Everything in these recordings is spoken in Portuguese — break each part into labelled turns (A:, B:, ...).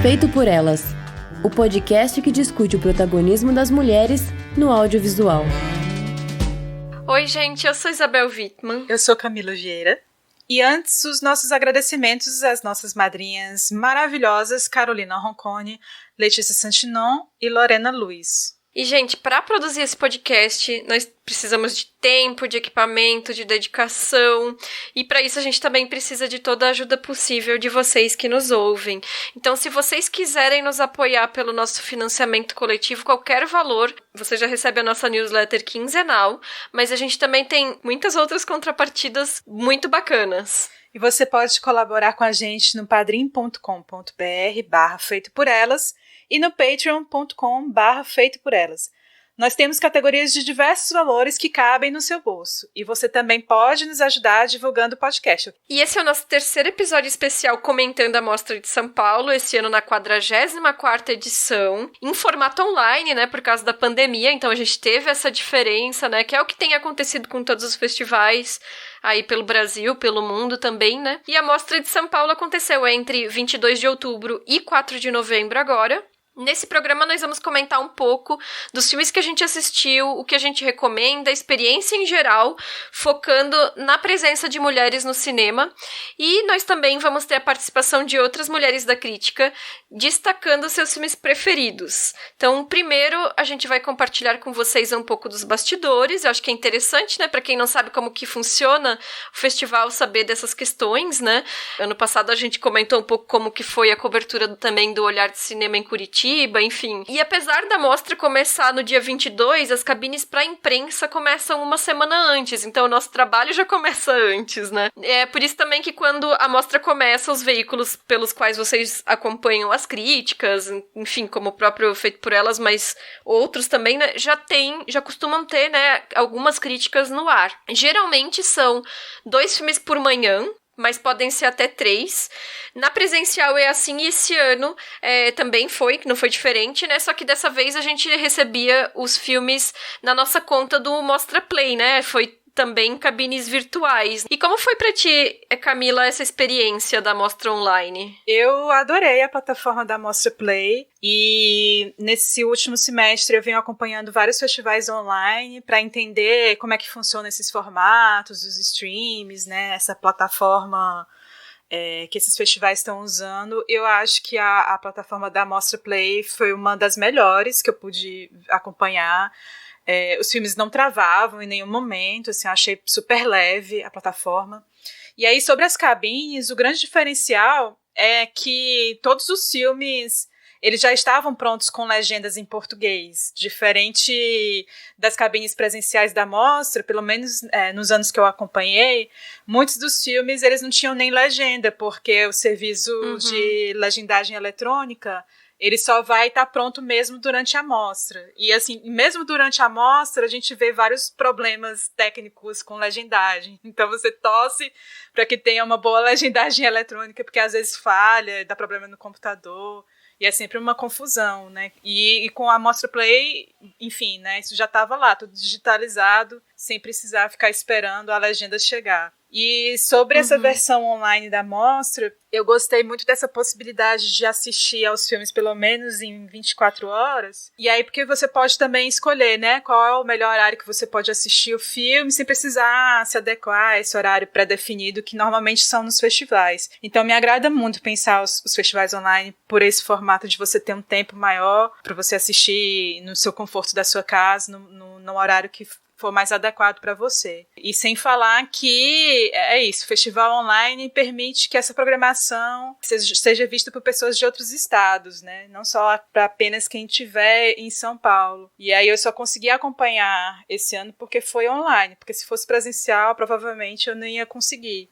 A: Feito por Elas, o podcast que discute o protagonismo das mulheres no audiovisual.
B: Oi, gente, eu sou Isabel Wittmann.
C: Eu sou Camila Vieira. E antes, os nossos agradecimentos às nossas madrinhas maravilhosas Carolina Roncone, Letícia Santinon e Lorena Luiz.
B: E, gente, para produzir esse podcast, nós precisamos de tempo, de equipamento, de dedicação. E para isso a gente também precisa de toda a ajuda possível de vocês que nos ouvem. Então, se vocês quiserem nos apoiar pelo nosso financiamento coletivo, qualquer valor, você já recebe a nossa newsletter quinzenal, mas a gente também tem muitas outras contrapartidas muito bacanas.
C: E você pode colaborar com a gente no padrim.com.br/feito por elas e no patreon.com/feito por elas. Nós temos categorias de diversos valores que cabem no seu bolso. E você também pode nos ajudar divulgando o podcast.
B: E esse é o nosso terceiro episódio especial comentando a Mostra de São Paulo, esse ano na 44ª edição, em formato online, né, por causa da pandemia. Então a gente teve essa diferença, né, que é o que tem acontecido com todos os festivais aí pelo Brasil, pelo mundo também, né. E a Mostra de São Paulo aconteceu entre 22 de outubro e 4 de novembro agora. Nesse programa nós vamos comentar um pouco dos filmes que a gente assistiu, o que a gente recomenda, a experiência em geral, focando na presença de mulheres no cinema. E nós também vamos ter a participação de outras mulheres da crítica, destacando seus filmes preferidos. Então, primeiro, a gente vai compartilhar com vocês um pouco dos bastidores. Eu acho que é interessante, né, para quem não sabe como que funciona o festival, saber dessas questões, né. Ano passado a gente comentou um pouco como que foi a cobertura também do Olhar de Cinema em Curitiba, enfim. E apesar da mostra começar no dia 22, as cabines para imprensa começam uma semana antes, então o nosso trabalho já começa antes, né? É por isso também que quando a mostra começa, os veículos pelos quais vocês acompanham as críticas, enfim, como o próprio Feito por Elas, mas outros também, né, já costumam ter, né, algumas críticas no ar. Geralmente são 2 filmes por manhã, mas podem ser até 3. Na presencial é assim, e esse ano também não foi diferente, né? Só que dessa vez a gente recebia os filmes na nossa conta do Mostra Play, né? Foi também cabines virtuais. E como foi pra ti, Camila, essa experiência da Mostra Online?
C: Eu adorei a plataforma da Mostra Play e nesse último semestre eu venho acompanhando vários festivais online para entender como é que funcionam esses formatos, os streams, né, essa plataforma que esses festivais estão usando. Eu acho que a plataforma da Mostra Play foi uma das melhores que eu pude acompanhar. Os filmes não travavam em nenhum momento, assim, eu achei super leve a plataforma. E aí, sobre as cabines, o grande diferencial é que todos os filmes eles já estavam prontos com legendas em português, diferente das cabines presenciais da mostra, pelo menos nos anos que eu acompanhei, muitos dos filmes eles não tinham nem legenda, porque o serviço de legendagem eletrônica ele só vai estar pronto mesmo durante a mostra. E assim, mesmo durante a mostra, a gente vê vários problemas técnicos com legendagem. Então você torce para que tenha uma boa legendagem eletrônica, porque às vezes falha, dá problema no computador. E é sempre uma confusão, né? E com a Mostra Play, enfim, né? Isso já estava lá, tudo digitalizado, sem precisar ficar esperando a legenda chegar. E sobre essa versão online da mostra, eu gostei muito dessa possibilidade de assistir aos filmes pelo menos em 24 horas. E aí, porque você pode também escolher, né, qual é o melhor horário que você pode assistir o filme, sem precisar se adequar a esse horário pré-definido que normalmente são nos festivais. Então, me agrada muito pensar os festivais online por esse formato de você ter um tempo maior para você assistir no seu conforto da sua casa, no horário que for mais adequado para você. E sem falar que é isso, o festival online permite que essa programação seja vista por pessoas de outros estados, né? Não só para apenas quem estiver em São Paulo. E aí eu só consegui acompanhar esse ano porque foi online, porque se fosse presencial, provavelmente eu não ia conseguir.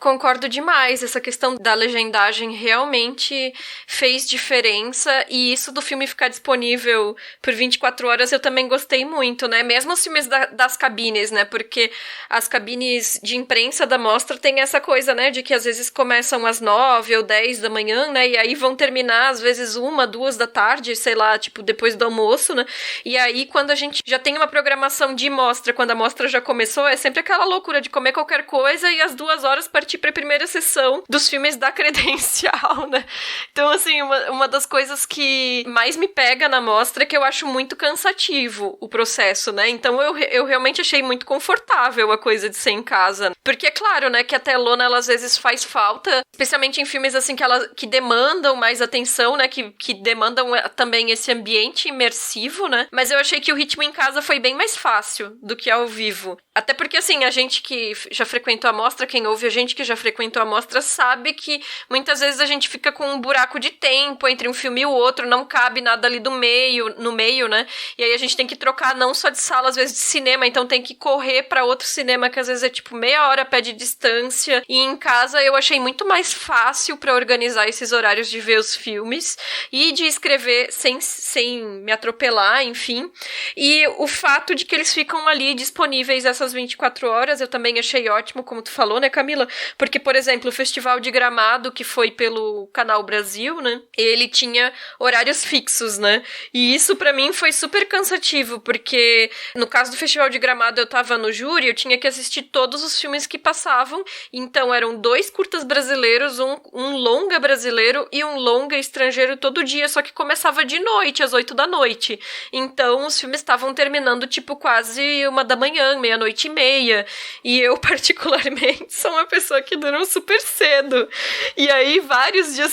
B: Concordo demais, essa questão da legendagem realmente fez diferença, e isso do filme ficar disponível por 24 horas eu também gostei muito, né? Mesmo os filmes das cabines, né? Porque as cabines de imprensa da mostra tem essa coisa, né? De que às vezes começam às 9 ou 10 da manhã, né? E aí vão terminar às vezes 1, 2 da tarde, sei lá, tipo depois do almoço, né? E aí quando a gente já tem uma programação de mostra, quando a mostra já começou, é sempre aquela loucura de comer qualquer coisa e às 2 horas partir partir pra primeira sessão dos filmes da Credencial, né? Então, assim, uma das coisas que mais me pega na mostra é que eu acho muito cansativo o processo, né? Então, eu realmente achei muito confortável a coisa de ser em casa. Porque é claro, né, que a telona, ela às vezes faz falta, especialmente em filmes, assim, que demandam mais atenção, né? Que demandam também esse ambiente imersivo, né? Mas eu achei que o ritmo em casa foi bem mais fácil do que ao vivo. Até porque, assim, a gente que já frequentou a mostra, quem ouve a gente que já frequentou a mostra, sabe que muitas vezes a gente fica com um buraco de tempo entre um filme e o outro, não cabe nada ali no meio, né? E aí a gente tem que trocar não só de sala, às vezes de cinema, então tem que correr pra outro cinema que às vezes é tipo meia hora a pé de distância. E em casa eu achei muito mais fácil pra organizar esses horários de ver os filmes e de escrever sem me atropelar, enfim. E o fato de que eles ficam ali disponíveis essas 24 horas, eu também achei ótimo, como tu falou, né, Camila? Porque, por exemplo, o Festival de Gramado, que foi pelo Canal Brasil, né, ele tinha horários fixos, né? E isso pra mim foi super cansativo, porque no caso do Festival de Gramado eu tava no júri, eu tinha que assistir todos os filmes que passavam, então eram 2 curtas brasileiros, um longa brasileiro e um longa estrangeiro todo dia, só que começava de noite, às 8 da noite. Então os filmes estavam terminando tipo quase 1 da manhã, meia-noite e meia. E eu, particularmente, sou uma pessoa que durmo super cedo. E aí, vários dias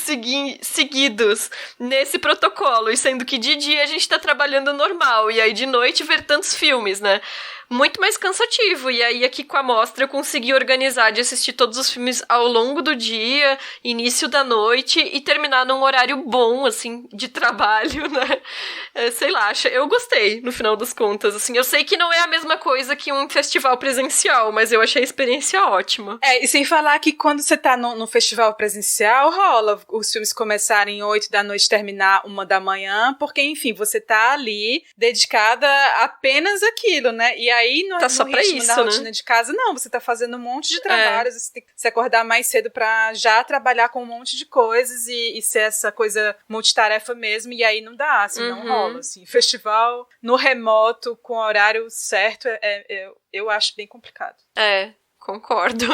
B: seguidos nesse protocolo. E sendo que de dia a gente tá trabalhando normal. E aí, de noite, ver tantos filmes, né? Muito mais cansativo. E aí, aqui com a mostra, eu consegui organizar de assistir todos os filmes ao longo do dia, início da noite, e terminar num horário bom, assim, de trabalho, né? Sei lá, eu gostei, no final das contas, assim. Eu sei que não é a mesma coisa que um festival presencial, mas eu achei a experiência ótima.
C: E sem falar que quando você tá no festival presencial, rola os filmes começarem 8 da noite, terminar 1 da manhã, porque, enfim, você tá ali dedicada apenas àquilo, né? E aí, no
B: só pra
C: ritmo
B: isso,
C: da
B: né?
C: rotina de casa, não, você tá fazendo um monte de trabalhos, você tem que se acordar mais cedo pra já trabalhar com um monte de coisas e ser essa coisa multitarefa mesmo, e aí não dá, assim, não rola, assim. Festival no remoto, com o horário certo, eu acho bem complicado.
B: Concordo.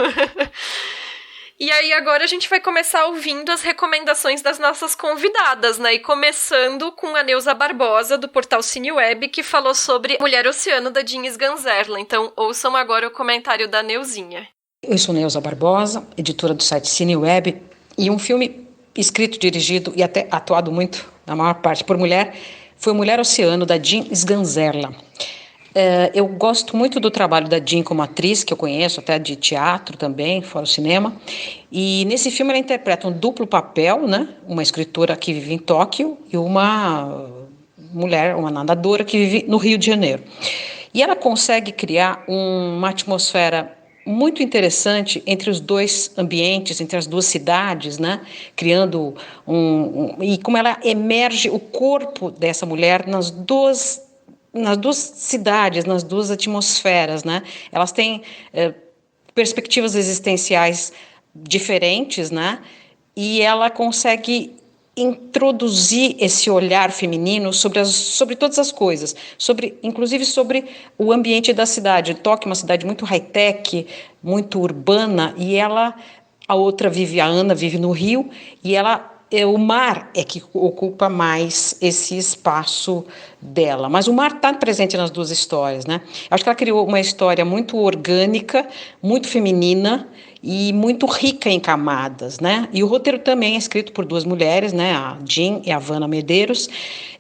B: E aí agora a gente vai começar ouvindo as recomendações das nossas convidadas, né? E começando com a Neuza Barbosa, do portal CineWeb, que falou sobre Mulher Oceano, da Jean Sganzerla. Então ouçam agora o comentário da Neuzinha.
D: Eu sou Neuza Barbosa, editora do site CineWeb, e um filme escrito, dirigido e até atuado muito, na maior parte, por mulher, foi Mulher Oceano, da Jean Sganzerla. Eu gosto muito do trabalho da Jean como atriz, que eu conheço até de teatro também, fora o cinema. E nesse filme ela interpreta um duplo papel, né? Uma escritora que vive em Tóquio e uma mulher, uma nadadora que vive no Rio de Janeiro. E ela consegue criar uma atmosfera muito interessante entre os dois ambientes, entre as duas cidades, né? Criando e como ela emerge o corpo dessa mulher nas duas cidades, nas duas atmosferas, né? Elas têm perspectivas existenciais diferentes, né? E ela consegue introduzir esse olhar feminino sobre todas as coisas, inclusive sobre o ambiente da cidade. Tóquio é uma cidade muito high-tech, muito urbana, e a outra a Ana vive no Rio, e o mar é que ocupa mais esse espaço dela. Mas o mar está presente nas duas histórias, né? Acho que ela criou uma história muito orgânica, muito feminina e muito rica em camadas, né? E o roteiro também é escrito por 2 mulheres, né? A Jean e a Vanna Medeiros.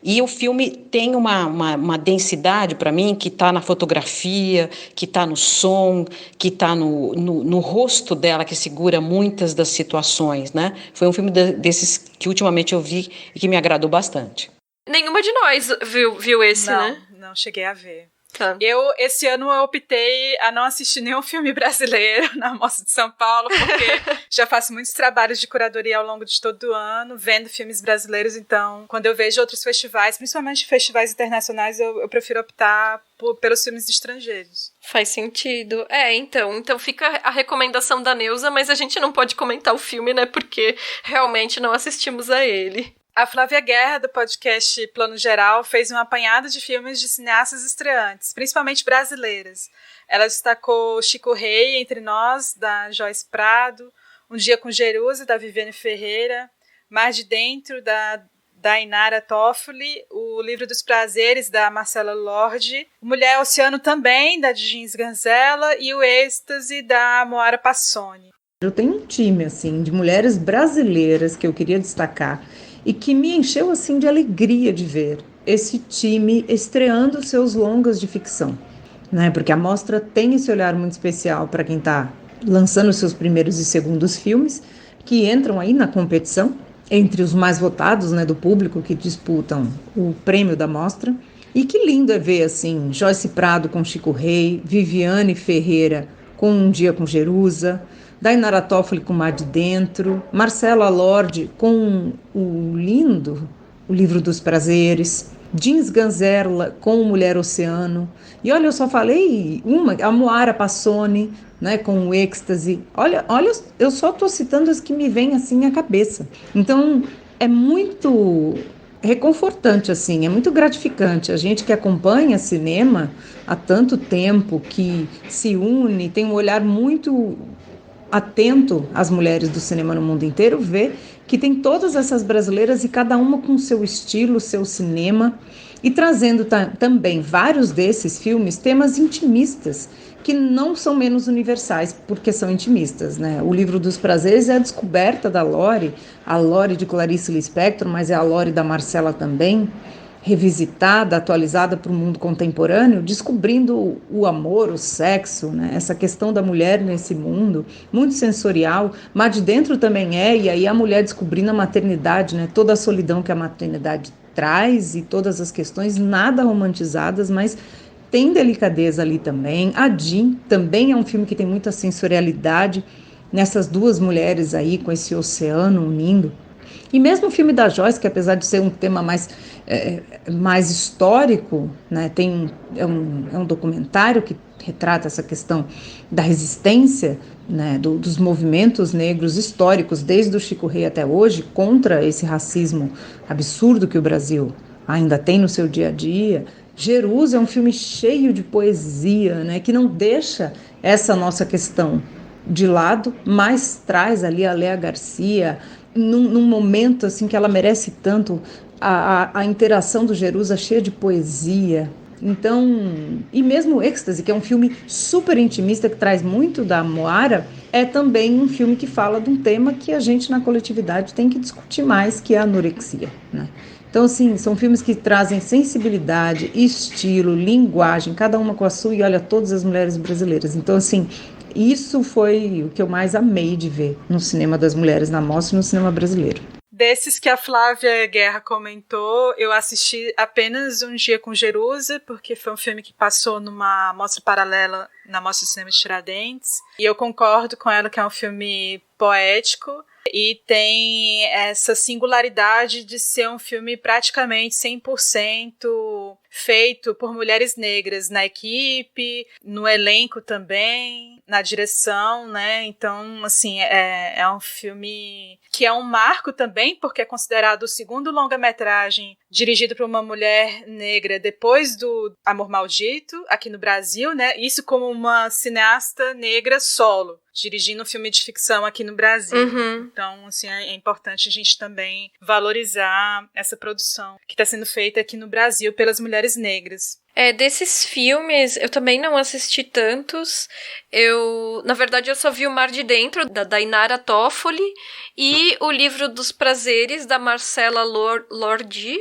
D: E o filme tem uma densidade, para mim, que está na fotografia, que está no som, que está no rosto dela, que segura muitas das situações, né? Foi um filme desses que ultimamente eu vi e que me agradou bastante.
B: Nenhuma de nós viu esse, né?
C: Não cheguei a ver.
B: Tá.
C: Esse ano eu optei a não assistir nenhum filme brasileiro na Mostra de São Paulo, porque já faço muitos trabalhos de curadoria ao longo de todo o ano, vendo filmes brasileiros, então, quando eu vejo outros festivais, principalmente festivais internacionais, eu prefiro optar pelos filmes estrangeiros.
B: Faz sentido. Então fica a recomendação da Neuza, mas a gente não pode comentar o filme, né, porque realmente não assistimos a ele.
C: A Flávia Guerra, do podcast Plano Geral, fez um apanhado de filmes de cineastas estreantes, principalmente brasileiras. Ela destacou Chico Rei, Entre Nós, da Joyce Prado, Um Dia com Jerusa, da Viviane Ferreira, Mar de Dentro, da Inara Toffoli, O Livro dos Prazeres, da Marcela Lorde, Mulher Oceano também, da Jean Sganzella, e O Êxtase, da Moara Passoni.
E: Eu tenho um time assim, de mulheres brasileiras que eu queria destacar e que me encheu assim, de alegria de ver esse time estreando seus longas de ficção, né? Porque a mostra tem esse olhar muito especial para quem está lançando seus primeiros e segundos filmes, que entram aí na competição entre os mais votados, né, do público que disputam o prêmio da mostra. E que lindo é ver assim, Joyce Prado com Chico Rei, Viviane Ferreira com Um Dia com Jerusa, Dainara Toffoli com Mar de Dentro, Marcela Lorde com o lindo O Livro dos Prazeres, Jean Sganzerla com Mulher Oceano. E olha, eu só falei uma, a Moara Passoni, né, com O Êxtase. Olha, eu só estou citando as que me vêm assim à cabeça. Então, é muito reconfortante, assim, é muito gratificante. A gente que acompanha cinema há tanto tempo, que se une, tem um olhar muito atento às mulheres do cinema no mundo inteiro, vê que tem todas essas brasileiras e cada uma com seu estilo, seu cinema, e trazendo também vários desses filmes temas intimistas, que não são menos universais, porque são intimistas, né? O Livro dos Prazeres é a descoberta da Lore, a Lore de Clarice Lispector, mas é a Lore da Marcela também, revisitada, atualizada para o mundo contemporâneo, descobrindo o amor, o sexo, né? Essa questão da mulher nesse mundo, muito sensorial, mas de dentro também e aí a mulher descobrindo a maternidade, né? Toda a solidão que a maternidade traz e todas as questões nada romantizadas, mas tem delicadeza ali também. A Jean também é um filme que tem muita sensorialidade nessas duas mulheres aí, com esse oceano unindo. E mesmo o filme da Joyce, que apesar de ser um tema mais histórico, né, é um documentário que retrata essa questão da resistência, né, dos movimentos negros históricos, desde o Chico Rei até hoje, contra esse racismo absurdo que o Brasil ainda tem no seu dia a dia. Jerusa é um filme cheio de poesia, né, que não deixa essa nossa questão de lado, mas traz ali a Léa Garcia, num momento assim que ela merece tanto, a interação do Jerusa cheia de poesia. Então, e mesmo o Êxtase, que é um filme super intimista, que traz muito da Moara, é também um filme que fala de um tema que a gente na coletividade tem que discutir mais, que é a anorexia, né? Então, assim, são filmes que trazem sensibilidade, estilo, linguagem, cada uma com a sua, e olha, todas as mulheres brasileiras. Então, assim, isso foi o que eu mais amei de ver no cinema das mulheres na mostra e no cinema brasileiro.
C: Desses que a Flávia Guerra comentou, eu assisti apenas Um Dia com Jerusa, porque foi um filme que passou numa mostra paralela na Mostra de Cinema de Tiradentes. E eu concordo com ela que é um filme poético e tem essa singularidade de ser um filme praticamente 100% feito por mulheres negras na equipe, no elenco também, na direção, né? Então, assim, é um filme que é um marco também, porque é considerado o segundo longa-metragem dirigido por uma mulher negra depois do Amor Maldito, aqui no Brasil, né? Isso como uma cineasta negra solo, dirigindo um filme de ficção aqui no Brasil.
B: Uhum.
C: Então, assim, é importante a gente também valorizar essa produção que está sendo feita aqui no Brasil pelas mulheres negras.
B: Desses filmes, eu também não assisti tantos. Na verdade, eu só vi O Mar de Dentro, da Inara Toffoli, e O Livro dos Prazeres, da Marcela Lorde,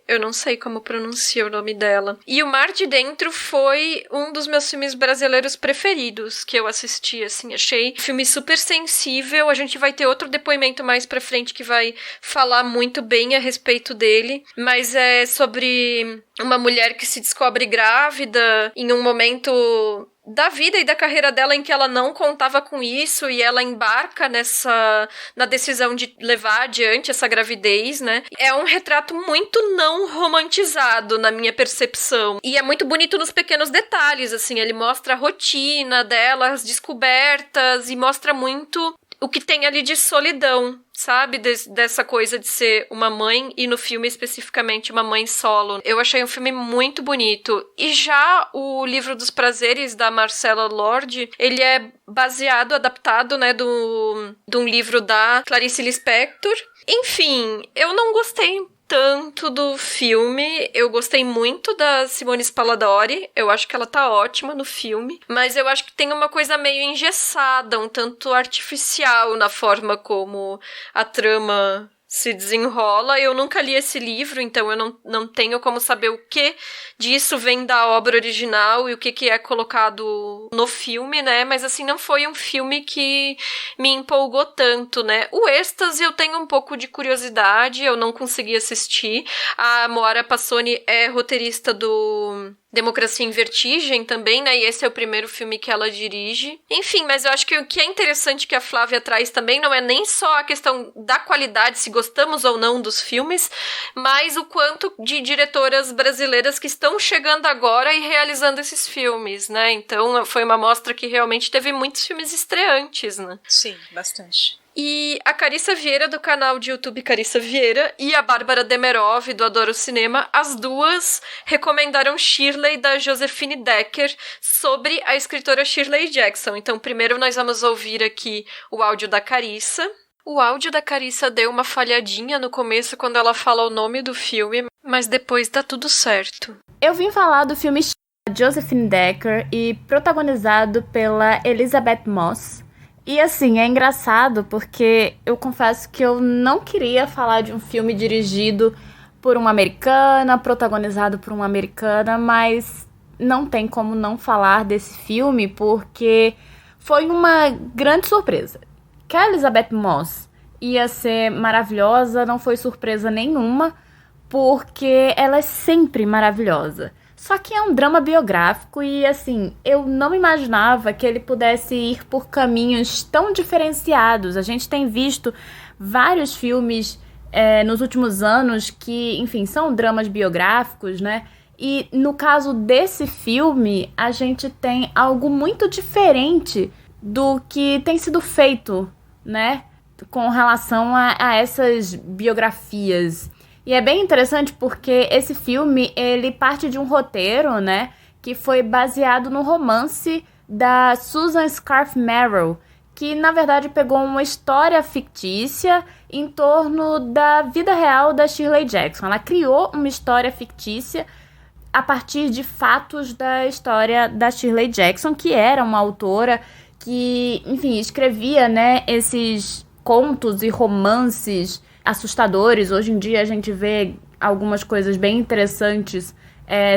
B: eu não sei como pronuncia o nome dela. E O Mar de Dentro foi um dos meus filmes brasileiros preferidos que eu assisti, assim, achei um filme super sensível. A gente vai ter outro depoimento mais pra frente que vai falar muito bem a respeito dele, mas é sobre uma mulher que se descobre grávida em um momento da vida e da carreira dela em que ela não contava com isso, e ela embarca na decisão de levar adiante essa gravidez, né? É um retrato muito não romantizado na minha percepção, e é muito bonito nos pequenos detalhes, assim, ele mostra a rotina dela, as descobertas, e mostra muito o que tem ali de solidão, sabe? Dessa coisa de ser uma mãe e no filme especificamente uma mãe solo. Eu achei um filme muito bonito. E já o Livro dos Prazeres, da Marcela Lorde, ele é baseado, adaptado, né, de um livro da Clarice Lispector. Enfim, eu não gostei tanto do filme. Eu gostei muito da Simone Spalladori. Eu acho que ela tá ótima no filme. Mas eu acho que tem uma coisa meio engessada, um tanto artificial na forma como a trama se desenrola. Eu nunca li esse livro, então eu não tenho como saber o que disso vem da obra original e o que é colocado no filme, né? Mas, assim, não foi um filme que me empolgou tanto, né? O Êxtase eu tenho um pouco de curiosidade, eu não consegui assistir. A Moara Passoni é roteirista do Democracia em Vertigem também, né? E esse é o primeiro filme que ela dirige. Enfim, mas eu acho que o que é interessante que a Flávia traz também não é nem só a questão da qualidade, se gostamos ou não dos filmes, mas o quanto de diretoras brasileiras que estão chegando agora e realizando esses filmes, né? Então, foi uma mostra que realmente teve muitos filmes estreantes, né?
C: Sim, bastante.
B: E a Carissa Vieira, do canal de YouTube Carissa Vieira, e a Bárbara Demerov, do Adoro Cinema, as duas recomendaram Shirley, da Josephine Decker, sobre a escritora Shirley Jackson. Então, primeiro nós vamos ouvir aqui o áudio da Carissa. O áudio da Carissa deu uma falhadinha no começo quando ela fala o nome do filme, mas depois dá tudo certo.
F: Eu vim falar do filme Josephine Decker e protagonizado pela Elizabeth Moss. E assim, é engraçado porque eu confesso que eu não queria falar de um filme dirigido por uma americana, protagonizado por uma americana, mas não tem como não falar desse filme porque foi uma grande surpresa. Que a Elizabeth Moss ia ser maravilhosa não foi surpresa nenhuma, porque ela é sempre maravilhosa. Só que é um drama biográfico e, assim, eu não imaginava que ele pudesse ir por caminhos tão diferenciados. A gente tem visto vários filmes nos últimos anos que, enfim, são dramas biográficos, né? E no caso desse filme, a gente tem algo muito diferente do que tem sido feito, né? Com relação a essas biografias. E é bem interessante porque esse filme, ele parte de um roteiro, né, que foi baseado no romance da Susan Scarf Merrill, que, na verdade, pegou uma história fictícia em torno da vida real da Shirley Jackson. Ela criou uma história fictícia a partir de fatos da história da Shirley Jackson, que era uma autora que, enfim, escrevia, né, esses contos e romances assustadores. Hoje em dia a gente vê algumas coisas bem interessantes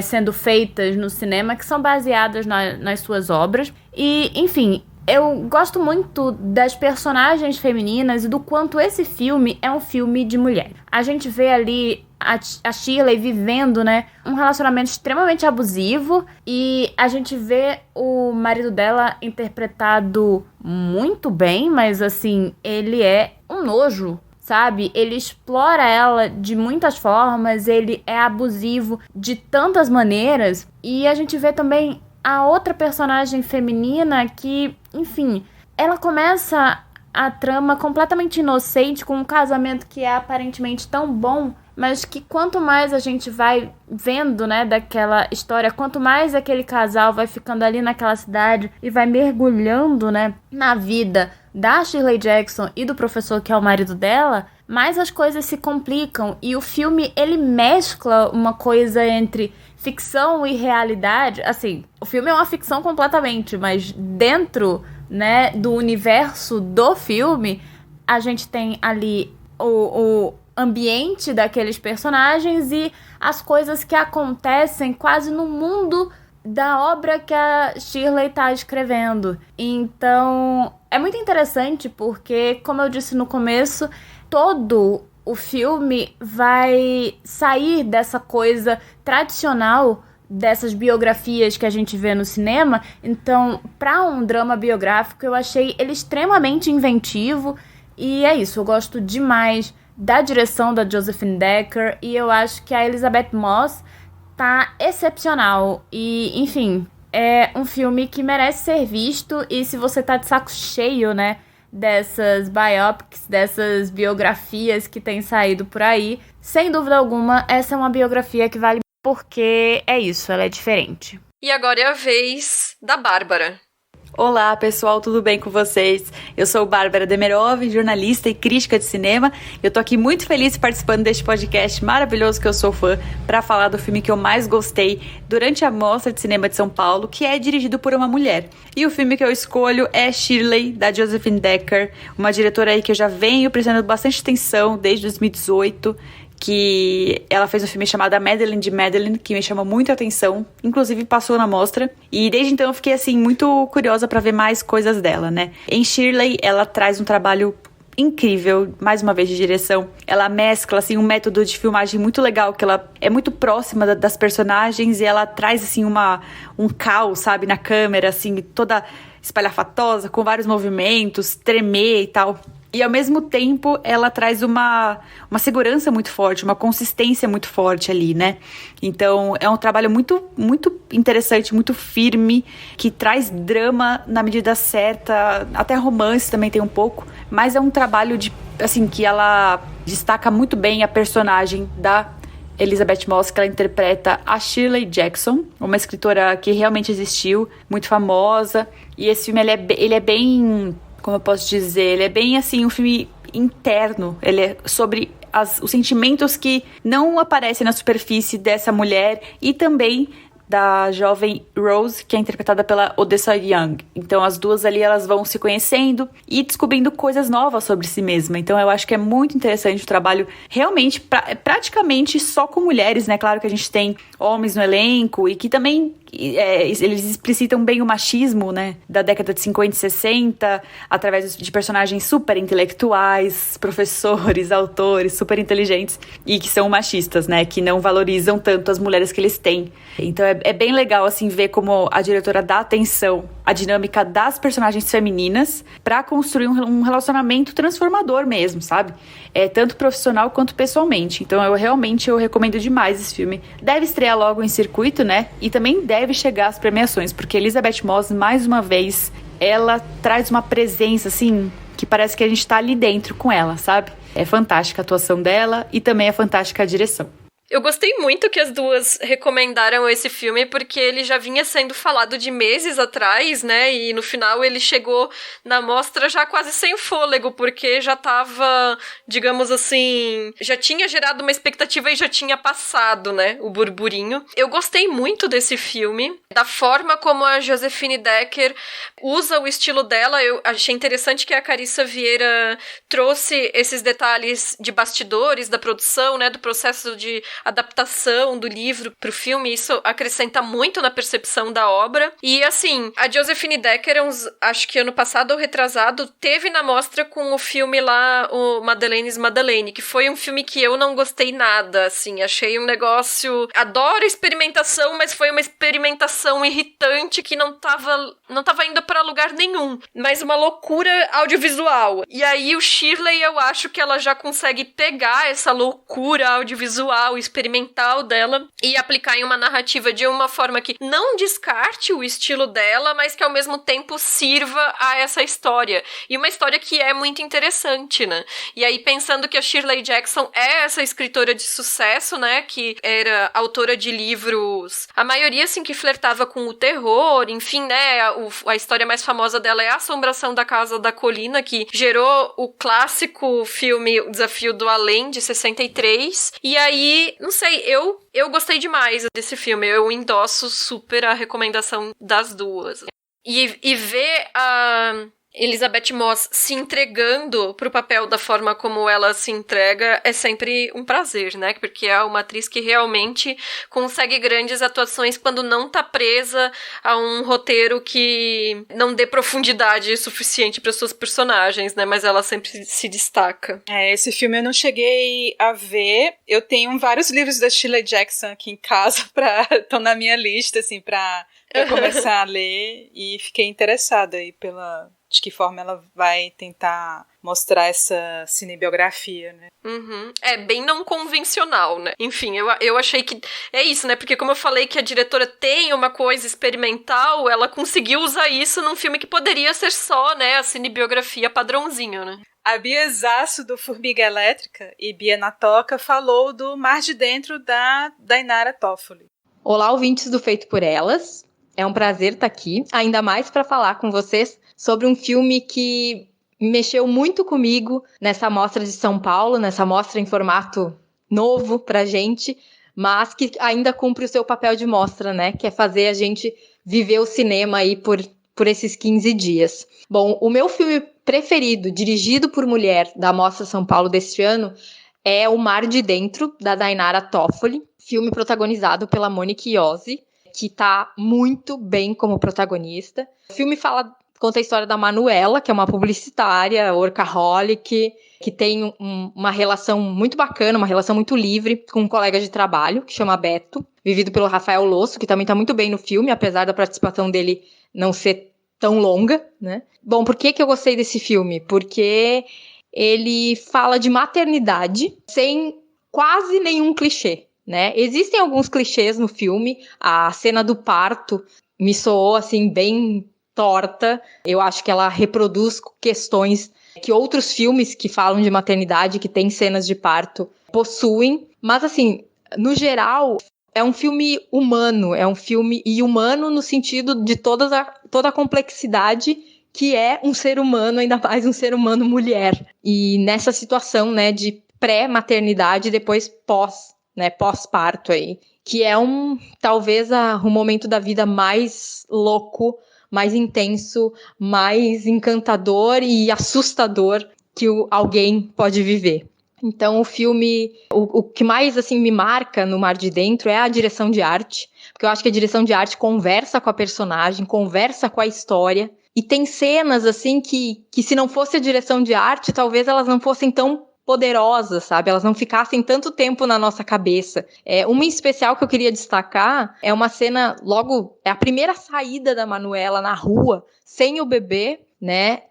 F: sendo feitas no cinema que são baseadas nas suas obras. E, enfim, eu gosto muito das personagens femininas e do quanto esse filme é um filme de mulher. A gente vê ali a Shirley vivendo, né, um relacionamento extremamente abusivo e a gente vê o marido dela interpretado muito bem, mas, assim, ele é um nojo, sabe? Ele explora ela de muitas formas, ele é abusivo de tantas maneiras. E a gente vê também a outra personagem feminina que, enfim, ela começa a trama completamente inocente, com um casamento que é aparentemente tão bom, mas que quanto mais a gente vai vendo, né, daquela história, quanto mais aquele casal vai ficando ali naquela cidade e vai mergulhando, né, na vida da Shirley Jackson e do professor que é o marido dela, mais as coisas se complicam. E o filme, ele mescla uma coisa entre ficção e realidade. Assim, o filme é uma ficção completamente, mas dentro, né, do universo do filme, a gente tem ali o ambiente daqueles personagens e as coisas que acontecem quase no mundo da obra que a Shirley tá escrevendo. Então, é muito interessante porque, como eu disse no começo, todo o filme vai sair dessa coisa tradicional dessas biografias que a gente vê no cinema. Então, para um drama biográfico, eu achei ele extremamente inventivo. E é isso, eu gosto demais da direção da Josephine Decker e eu acho que a Elizabeth Moss tá excepcional. E, enfim, é um filme que merece ser visto e se você tá de saco cheio, né, dessas biopics, dessas biografias que têm saído por aí. Sem dúvida alguma, essa é uma biografia que vale porque é isso, ela é diferente.
B: E agora é a vez da Bárbara.
G: Olá, pessoal, tudo bem com vocês? Eu sou Bárbara Demerov, jornalista e crítica de cinema. Eu tô aqui muito feliz participando deste podcast maravilhoso que eu sou fã para falar do filme que eu mais gostei durante a Mostra de Cinema de São Paulo, que é dirigido por uma mulher. E o filme que eu escolho é Shirley, da Josephine Decker, uma diretora aí que eu já venho prestando bastante atenção desde 2018, que ela fez um filme chamado Madeleine de Madeleine, que me chamou muito a atenção, inclusive passou na mostra, e desde então eu fiquei assim muito curiosa para ver mais coisas dela, né? Em Shirley, ela traz um trabalho incrível, mais uma vez de direção. Ela mescla assim um método de filmagem muito legal, que ela é muito próxima das personagens e ela traz assim um caos, sabe, na câmera, assim, toda espalhafatosa, com vários movimentos, tremer e tal. E ao mesmo tempo ela traz uma segurança muito forte, uma consistência muito forte ali, né? Então é um trabalho muito, muito interessante, muito firme, que traz drama na medida certa, até romance também tem um pouco, mas é um trabalho de, assim, que ela destaca muito bem a personagem da Elizabeth Moss, que ela interpreta a Shirley Jackson, uma escritora que realmente existiu, muito famosa. E esse filme ele é bem, como eu posso dizer, ele é bem assim, um filme interno, ele é sobre os sentimentos que não aparecem na superfície dessa mulher e também da jovem Rose, que é interpretada pela Odessa Young. Então as duas ali, elas vão se conhecendo e descobrindo coisas novas sobre si mesma. Então eu acho que é muito interessante o trabalho, realmente, praticamente só com mulheres, né? Claro que a gente tem homens no elenco e que também eles explicitam bem o machismo, né, da década de 50 e 60, através de personagens super intelectuais, professores, autores, super inteligentes, e que são machistas, né, que não valorizam tanto as mulheres que eles têm. Então é bem legal, assim, ver como a diretora dá atenção à dinâmica das personagens femininas para construir um relacionamento transformador mesmo, sabe? Tanto profissional quanto pessoalmente. Então eu recomendo demais esse filme. Deve estrear logo em circuito, né, e também deve chegar às premiações, porque Elizabeth Moss, mais uma vez, ela traz uma presença, assim, que parece que a gente tá ali dentro com ela, sabe? É fantástica a atuação dela e também é fantástica a direção.
B: Eu gostei muito que as duas recomendaram esse filme, porque ele já vinha sendo falado de meses atrás, né? E no final ele chegou na mostra já quase sem fôlego, porque já tava, digamos assim, já tinha gerado uma expectativa e já tinha passado, né? O burburinho. Eu gostei muito desse filme, da forma como a Josephine Decker usa o estilo dela. Eu achei interessante que a Carissa Vieira trouxe esses detalhes de bastidores da produção, né? Do processo de adaptação do livro pro filme, isso acrescenta muito na percepção da obra. E assim, a Josephine Decker, acho que ano passado ou retrasado, teve na mostra com o filme lá, o Madeleine's Madeleine, que foi um filme que eu não gostei nada, assim, achei um negócio, adoro experimentação, mas foi uma experimentação irritante que não tava indo pra lugar nenhum, mas uma loucura audiovisual. E aí o Shirley, eu acho que ela já consegue pegar essa loucura audiovisual experimental dela e aplicar em uma narrativa de uma forma que não descarte o estilo dela, mas que ao mesmo tempo sirva a essa história. E uma história que é muito interessante, né? E aí, pensando que a Shirley Jackson é essa escritora de sucesso, né? Que era autora de livros, a maioria, assim, que flertava com o terror, enfim, né? A história mais famosa dela é A Assombração da Casa da Colina, que gerou o clássico filme O Desafio do Além, de 63. E aí, não sei, eu gostei demais desse filme. Eu endosso super a recomendação das duas. E ver a Elizabeth Moss se entregando pro papel da forma como ela se entrega é sempre um prazer, né? Porque é uma atriz que realmente consegue grandes atuações quando não tá presa a um roteiro que não dê profundidade suficiente para suas personagens, né? Mas ela sempre se destaca.
C: Esse filme eu não cheguei a ver. Eu tenho vários livros da Shirley Jackson aqui em casa, estão na minha lista, assim, pra começar a ler, e fiquei interessada aí de que forma ela vai tentar mostrar essa cinebiografia, né?
B: Uhum. É bem não convencional, né? Enfim, eu achei que é isso, né? Porque como eu falei que a diretora tem uma coisa experimental, ela conseguiu usar isso num filme que poderia ser só, né, a cinebiografia padrãozinho, né?
C: A Bia Zasso, do Formiga Elétrica, e Bia na Toca, falou do Mar de Dentro da Dainara Toffoli.
H: Olá, ouvintes do Feito por Elas. É um prazer estar aqui, ainda mais para falar com vocês sobre um filme que mexeu muito comigo nessa mostra de São Paulo, nessa mostra em formato novo pra gente, mas que ainda cumpre o seu papel de mostra, né? Que é fazer a gente viver o cinema aí por esses 15 dias. Bom, o meu filme preferido, dirigido por mulher da Mostra São Paulo deste ano, é O Mar de Dentro, da Dainara Toffoli, filme protagonizado pela Monique Iose, que tá muito bem como protagonista. O filme conta a história da Manuela, que é uma publicitária, workaholic, que tem uma relação muito bacana, uma relação muito livre com um colega de trabalho, que chama Beto, vivido pelo Rafael Losso, que também tá muito bem no filme, apesar da participação dele não ser tão longa, né? Bom, por que eu gostei desse filme? Porque ele fala de maternidade sem quase nenhum clichê, né? Existem alguns clichês no filme, a cena do parto me soou, assim, bem torta. Eu acho que ela reproduz questões que outros filmes que falam de maternidade, que tem cenas de parto, possuem. Mas, assim, no geral, é um filme humano, é um filme humano no sentido de toda a complexidade que é um ser humano, ainda mais um ser humano mulher. E nessa situação, né, de pré-maternidade e depois pós-parto aí, que é talvez o momento da vida mais louco, mais intenso, mais encantador e assustador que alguém pode viver. Então o filme, o que mais assim me marca no Mar de Dentro é a direção de arte, porque eu acho que a direção de arte conversa com a personagem, conversa com a história, e tem cenas assim que se não fosse a direção de arte, talvez elas não fossem tão poderosas, sabe? Elas não ficassem tanto tempo na nossa cabeça. Uma em especial que eu queria destacar é uma cena, é a primeira saída da Manuela na rua, sem o bebê, né?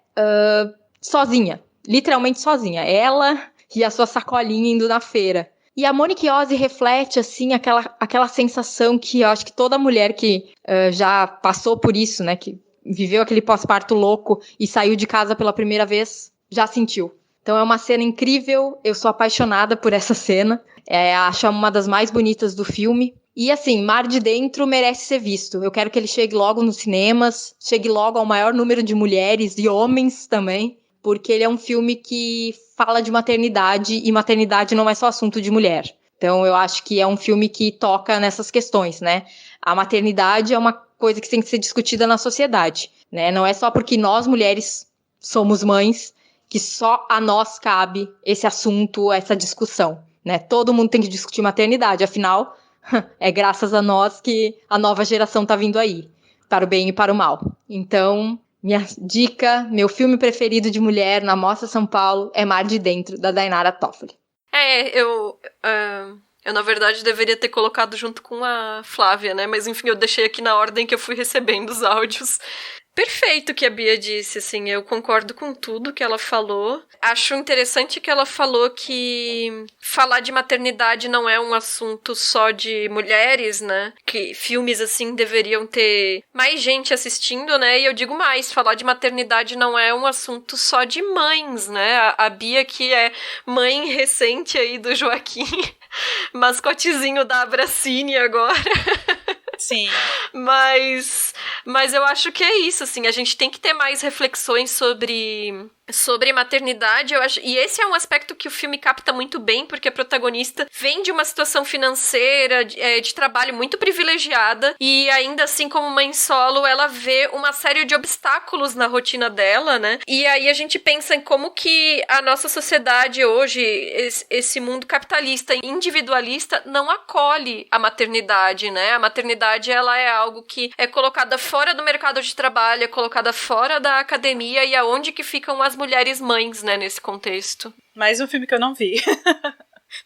H: Sozinha, literalmente sozinha. Ela e a sua sacolinha indo na feira. E a Monique Iose reflete, assim, aquela sensação que eu acho que toda mulher que já passou por isso, né? Que viveu aquele pós-parto louco e saiu de casa pela primeira vez, já sentiu. Então é uma cena incrível, eu sou apaixonada por essa cena, acho uma das mais bonitas do filme. E assim, Mar de Dentro merece ser visto. Eu quero que ele chegue logo nos cinemas, chegue logo ao maior número de mulheres e homens também, porque ele é um filme que fala de maternidade, e maternidade não é só assunto de mulher. Então eu acho que é um filme que toca nessas questões, né? A maternidade é uma coisa que tem que ser discutida na sociedade, né? Não é só porque nós mulheres somos mães que só a nós cabe esse assunto, essa discussão, né? Todo mundo tem que discutir maternidade, afinal, é graças a nós que a nova geração tá vindo aí, para o bem e para o mal. Então, minha dica, meu filme preferido de mulher na Mostra São Paulo é Mar de Dentro, da Dainara Toffoli.
B: Eu na verdade deveria ter colocado junto com a Flávia, né? Mas enfim, eu deixei aqui na ordem que eu fui recebendo os áudios. Perfeito o que a Bia disse, assim, eu concordo com tudo que ela falou. Acho interessante que ela falou que falar de maternidade não é um assunto só de mulheres, né? Que filmes, assim, deveriam ter mais gente assistindo, né? E eu digo mais, falar de maternidade não é um assunto só de mães, né? A Bia, que é mãe recente aí do Joaquim, mascotezinho da Abracine agora.
C: Sim.
B: Mas eu acho que é isso, assim, a gente tem que ter mais reflexões sobre maternidade, eu acho, e esse é um aspecto que o filme capta muito bem, porque a protagonista vem de uma situação financeira, de trabalho muito privilegiada, e ainda assim, como mãe solo, ela vê uma série de obstáculos na rotina dela, né? E aí a gente pensa em como que a nossa sociedade hoje, esse mundo capitalista, individualista, não acolhe a maternidade, né? A maternidade, ela é algo que é colocada fora do mercado de trabalho, é colocada fora da academia, e aonde que ficam as mulheres mães, né, nesse contexto.
C: Mais um filme que eu não vi.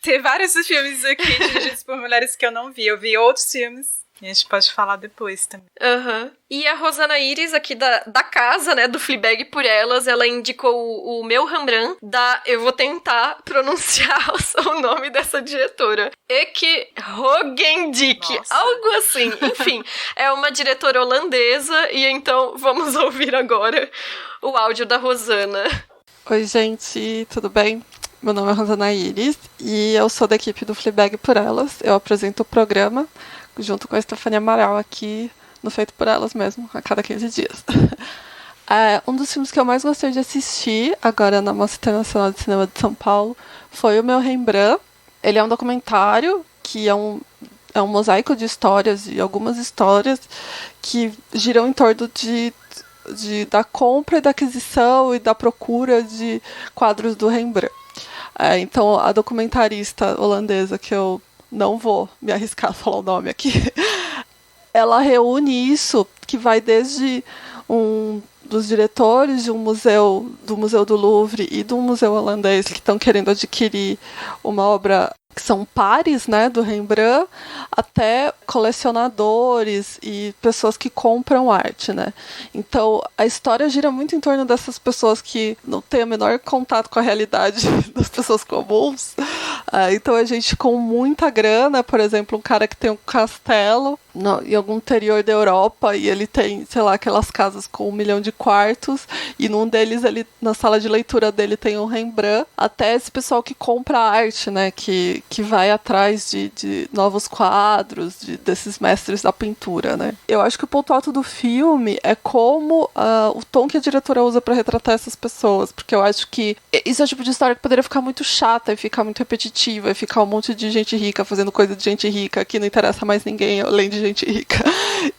C: Tem vários filmes aqui dirigidos por mulheres que eu não vi. Eu vi outros filmes. E a gente pode falar depois também.
B: E a Rosana Iris, aqui da casa, né, do Fleabag por Elas, ela indicou o meu Rembrandt eu vou tentar pronunciar o nome dessa diretora. Eke Hogendijk, algo assim. Enfim, é uma diretora holandesa, e então vamos ouvir agora o áudio da Rosana.
I: Oi, gente, tudo bem? Meu nome é Rosana Iris e eu sou da equipe do Fleabag por Elas. Eu apresento o programa junto com a Estefania Amaral aqui no Feito por Elas mesmo, a cada 15 dias. Um dos filmes que eu mais gostei de assistir agora na Mostra Internacional de Cinema de São Paulo foi o meu Rembrandt. Ele é um documentário que é um mosaico de histórias, e algumas histórias que giram em torno da compra e da aquisição e da procura de quadros do Rembrandt. Então, a documentarista holandesa, que eu não vou me arriscar a falar o nome aqui, ela reúne isso, que vai desde um dos diretores de do Museu do Louvre e do Museu Holandês, que estão querendo adquirir uma obra que são pares, né, do Rembrandt, até colecionadores e pessoas que compram arte, né. Então, a história gira muito em torno dessas pessoas que não têm o menor contato com a realidade das pessoas comuns. Então, a gente com muita grana, por exemplo, um cara que tem um castelo em algum interior da Europa, e ele tem, sei lá, aquelas casas com 1 milhão de quartos, e num deles, na sala de leitura dele tem um Rembrandt, até esse pessoal que compra arte, né, que vai atrás de novos quadros, desses mestres da pintura, né. Eu acho que o ponto alto do filme é como o tom que a diretora usa para retratar essas pessoas, porque eu acho que isso é o tipo de história que poderia ficar muito chata e ficar muito repetitiva, e ficar um monte de gente rica fazendo coisa de gente rica que não interessa mais ninguém além de gente rica.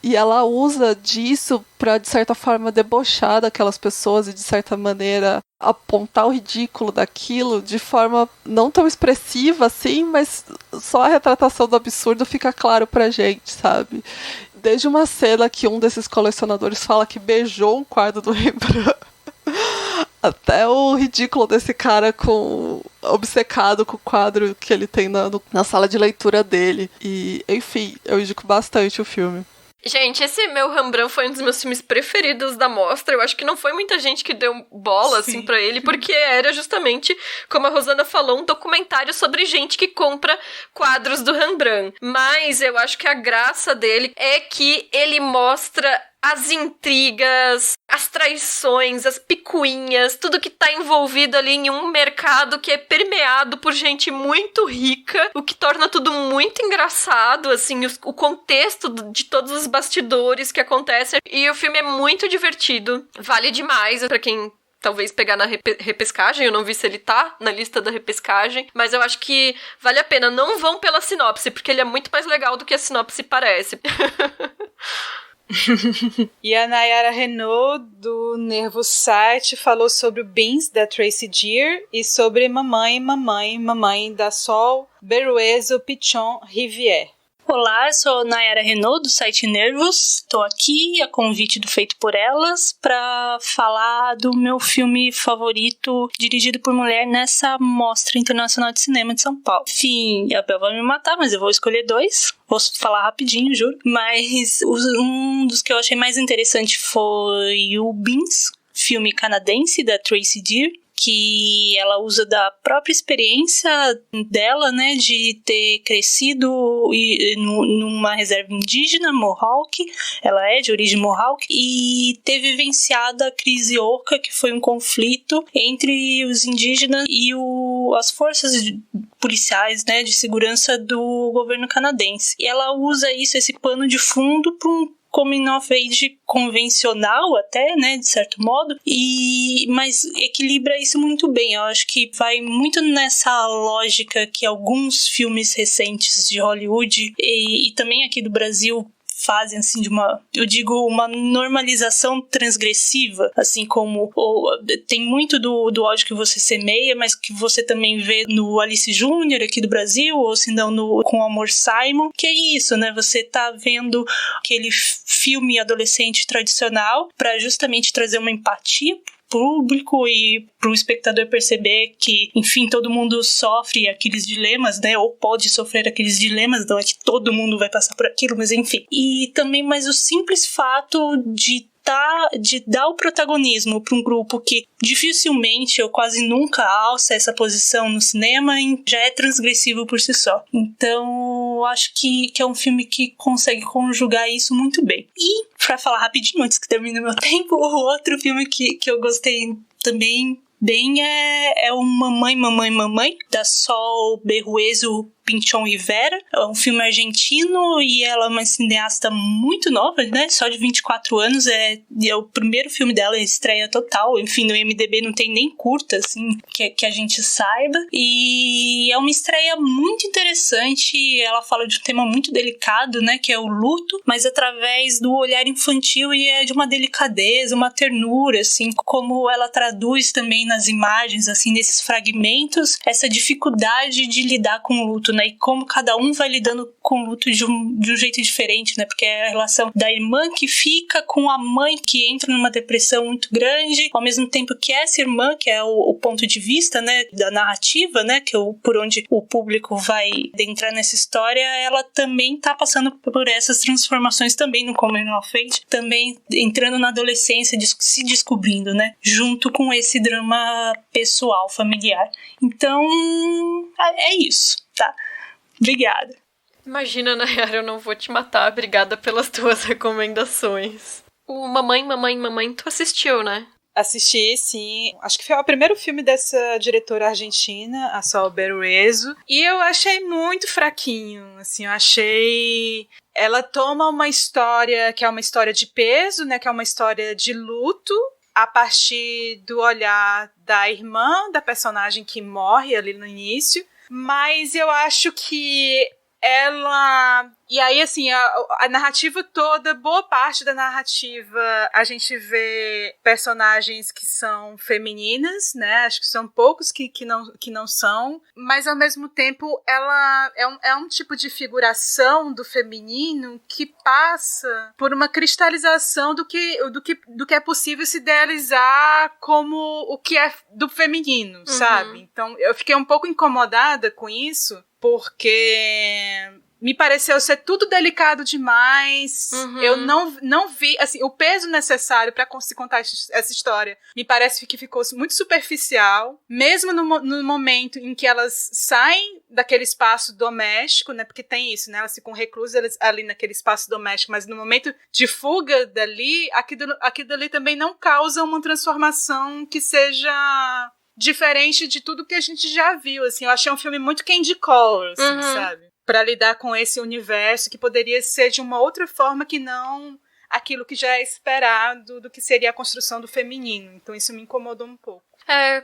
I: E ela usa disso para, de certa forma, debochar daquelas pessoas e, de certa maneira, apontar o ridículo daquilo de forma não tão expressiva assim, mas só a retratação do absurdo fica claro pra gente, sabe? Desde uma cena que um desses colecionadores fala que beijou um quadro do Rembrandt, até o ridículo desse cara obcecado com o quadro que ele tem na sala de leitura dele. E, enfim, eu indico bastante o filme.
B: Gente, esse meu Rembrandt foi um dos meus filmes preferidos da mostra. Eu acho que não foi muita gente que deu bola, assim, pra ele, porque era justamente, como a Rosana falou, um documentário sobre gente que compra quadros do Rembrandt. Mas eu acho que a graça dele é que ele mostra as intrigas, as traições, as picuinhas, tudo que tá envolvido ali em um mercado que é permeado por gente muito rica, o que torna tudo muito engraçado, assim, o contexto de todos os bastidores que acontecem. E o filme é muito divertido, vale demais pra quem talvez pegar na repescagem. Eu não vi se ele tá na lista da repescagem, mas eu acho que vale a pena. Não vão pela sinopse, porque ele é muito mais legal do que a sinopse parece.
C: E a Nayara Renaud, do Nervo Site, falou sobre o Beans, da Tracy Deer, e sobre Mamãe, da Sol Beruezo Pichon Rivière.
J: Olá, eu sou Nayara Renaud, do site Nervos. Estou aqui a convite do Feito por Elas para falar do meu filme favorito dirigido por mulher nessa Mostra Internacional de Cinema de São Paulo. Enfim, a Bel vai me matar, mas eu vou escolher 2. Vou falar rapidinho, juro. Mas um dos que eu achei mais interessante foi o Beans, filme canadense da Tracy Deer, que ela usa da própria experiência dela, né, de ter crescido numa reserva indígena, Mohawk. Ela é de origem Mohawk e ter vivenciado a crise Oka, que foi um conflito entre os indígenas e as forças policiais, né, de segurança do governo canadense. E ela usa esse pano de fundo para um coming of age convencional até, né, de certo modo, mas equilibra isso muito bem. Eu acho que vai muito nessa lógica que alguns filmes recentes de Hollywood e também aqui do Brasil fazem, assim, uma normalização transgressiva, assim como tem muito do ódio que você semeia, mas que você também vê no Alice Júnior aqui do Brasil, ou se não com o Amor Simon, que é isso, né, você tá vendo aquele filme adolescente tradicional para justamente trazer uma empatia público e pro espectador perceber que, enfim, todo mundo sofre aqueles dilemas, né? Ou pode sofrer aqueles dilemas, não é que todo mundo vai passar por aquilo, mas enfim. E também, mas o simples fato de dar o protagonismo para um grupo que dificilmente ou quase nunca alça essa posição no cinema já é transgressivo por si só. Então, acho que é um filme que consegue conjugar isso muito bem. E, pra falar rapidinho, antes que termine meu tempo, o outro filme que eu gostei também bem é o Mamãe, da Sol Berruezo Pinchon Rivera. É um filme argentino e ela é uma cineasta muito nova, né? Só de 24 anos. É o primeiro filme dela, estreia total. Enfim, no IMDb não tem nem curta, assim, que a gente saiba. E é uma estreia muito interessante. Ela fala de um tema muito delicado, né? Que é o luto, mas através do olhar infantil e é de uma delicadeza, uma ternura, assim, como ela traduz também nas imagens, assim, nesses fragmentos, essa dificuldade de lidar com o luto, né? E como cada um vai lidando com o luto de um jeito diferente, né? Porque é a relação da irmã que fica com a mãe que entra numa depressão muito grande, ao mesmo tempo que essa irmã, que é o ponto de vista, né, da narrativa, né, que por onde o público vai entrar nessa história, ela também tá passando por essas transformações também no Coming of Age, também entrando na adolescência, se descobrindo, né? Junto com esse drama pessoal, familiar. Então, é isso, tá? Obrigada.
B: Imagina, Nayara, eu não vou te matar. Obrigada pelas tuas recomendações. O Mamãe, tu assistiu, né?
C: Assisti, sim. Acho que foi o primeiro filme dessa diretora argentina, a Sol Berruezo. E eu achei muito fraquinho, assim, eu achei... Ela toma uma história que é uma história de peso, né, que é uma história de luto, a partir do olhar da irmã, da personagem que morre ali no início. Mas eu acho que ela... E aí, assim, a narrativa toda, boa parte da narrativa, a gente vê personagens que são femininas, né? Acho que são poucos que não são. Mas, ao mesmo tempo, ela é um tipo de figuração do feminino que passa por uma cristalização do que é possível se idealizar como o que é do feminino, sabe? Então, eu fiquei um pouco incomodada com isso, porque... me pareceu ser tudo delicado demais. Eu não vi, assim, o peso necessário para conseguir contar essa história. Me parece que ficou muito superficial, mesmo no momento em que elas saem daquele espaço doméstico, né? Porque tem isso, né? Elas ficam reclusas ali naquele espaço doméstico, mas no momento de fuga dali, aquilo ali também não causa uma transformação que seja diferente de tudo que a gente já viu, assim. Eu achei um filme muito Candy Color, assim, sabe? Para lidar com esse universo que poderia ser de uma outra forma que não aquilo que já é esperado do que seria a construção do feminino. Então isso me incomodou um pouco.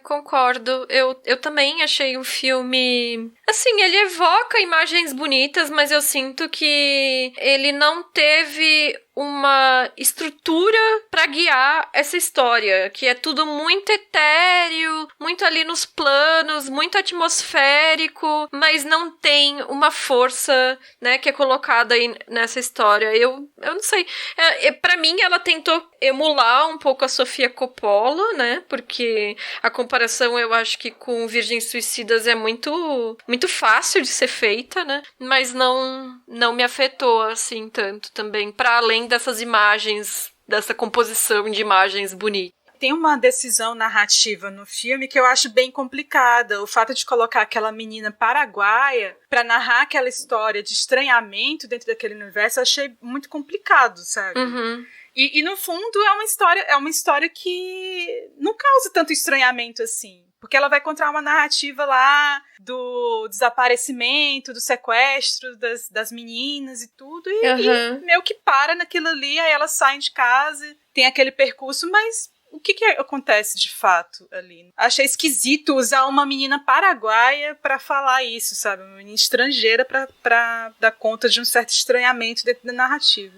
B: Concordo. Eu também achei um filme... Assim, ele evoca imagens bonitas, mas eu sinto que ele não teve uma estrutura pra guiar essa história, que é tudo muito etéreo, muito ali nos planos, muito atmosférico, mas não tem uma força, né, que é colocada aí nessa história. Eu não sei. Pra mim, ela tentou emular um pouco a Sofia Coppola, né, porque a comparação, eu acho que com Virgens Suicidas é muito, muito fácil de ser feita, né, mas não me afetou, assim, tanto também, pra além dessas imagens, dessa composição de imagens bonitas.
C: Tem uma decisão narrativa no filme que eu acho bem complicada. O fato de colocar aquela menina paraguaia pra narrar aquela história de estranhamento dentro daquele universo, eu achei muito complicado, sabe? E no fundo é uma história que não causa tanto estranhamento assim. Porque ela vai contar uma narrativa lá do desaparecimento, do sequestro das meninas e tudo. E meio que para naquilo ali, aí elas saem de casa, tem aquele percurso, mas o que acontece de fato ali? Achei esquisito usar uma menina paraguaia pra falar isso, sabe? Uma menina estrangeira pra dar conta de um certo estranhamento dentro da narrativa.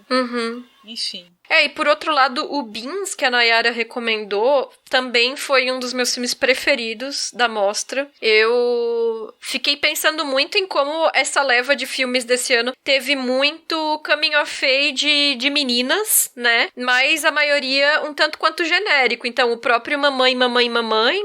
C: Enfim.
B: E por outro lado, o Beans, que a Nayara recomendou, também foi um dos meus filmes preferidos da mostra. Eu fiquei pensando muito em como essa leva de filmes desse ano teve muito coming of age de meninas, né? Mas a maioria um tanto quanto genérico. Então, o próprio Mamãe,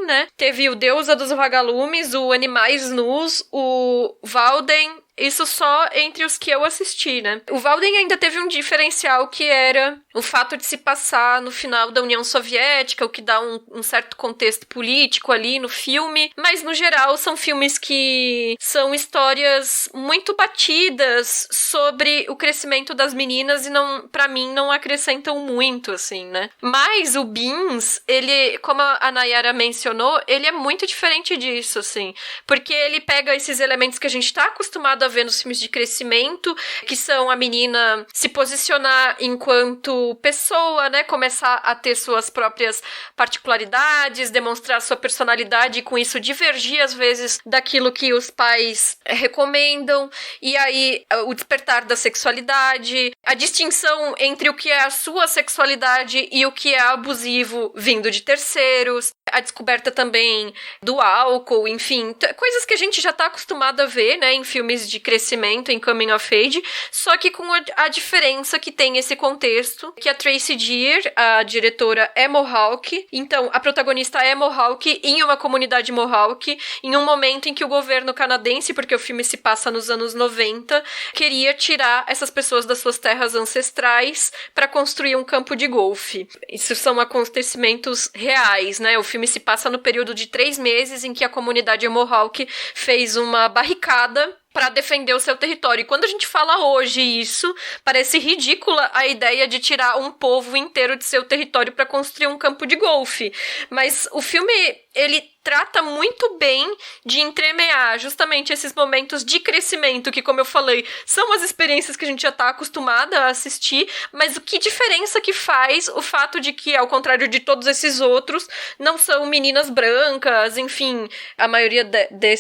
B: né? Teve o Deusa dos Vagalumes, o Animais Nus, o Walden. Isso só entre os que eu assisti, né? O Walden ainda teve um diferencial que era o fato de se passar no final da União Soviética, o que dá um certo contexto político ali no filme. Mas, no geral, são filmes que são histórias muito batidas sobre o crescimento das meninas e, não, pra mim, não acrescentam muito, assim, né? Mas o Beans, ele, como a Nayara mencionou, ele é muito diferente disso, assim. Porque ele pega esses elementos que a gente tá acostumado a ver nos filmes de crescimento, que são a menina se posicionar enquanto pessoa, né, começar a ter suas próprias particularidades, demonstrar sua personalidade e com isso divergir às vezes daquilo que os pais recomendam, e aí o despertar da sexualidade, a distinção entre o que é a sua sexualidade e o que é abusivo vindo de terceiros, a descoberta também do álcool, enfim, coisas que a gente já tá acostumado a ver, né, em filmes de crescimento, em coming of age, só que com a diferença que tem esse contexto, que a Tracy Deer, a diretora, é Mohawk, então a protagonista é Mohawk em uma comunidade Mohawk, em um momento em que o governo canadense, porque o filme se passa nos anos 90, queria tirar essas pessoas das suas terras ancestrais para construir um campo de golfe. Isso são acontecimentos reais, né, o filme se passa no período de 3 meses em que a comunidade Mohawk fez uma barricada para defender o seu território. E quando a gente fala hoje isso, parece ridícula a ideia de tirar um povo inteiro de seu território para construir um campo de golfe. Mas o filme, ele trata muito bem de entremear justamente esses momentos de crescimento que, como eu falei, são as experiências que a gente já tá acostumada a assistir, mas o que diferença que faz o fato de que, ao contrário de todos esses outros, não são meninas brancas, enfim, a maioria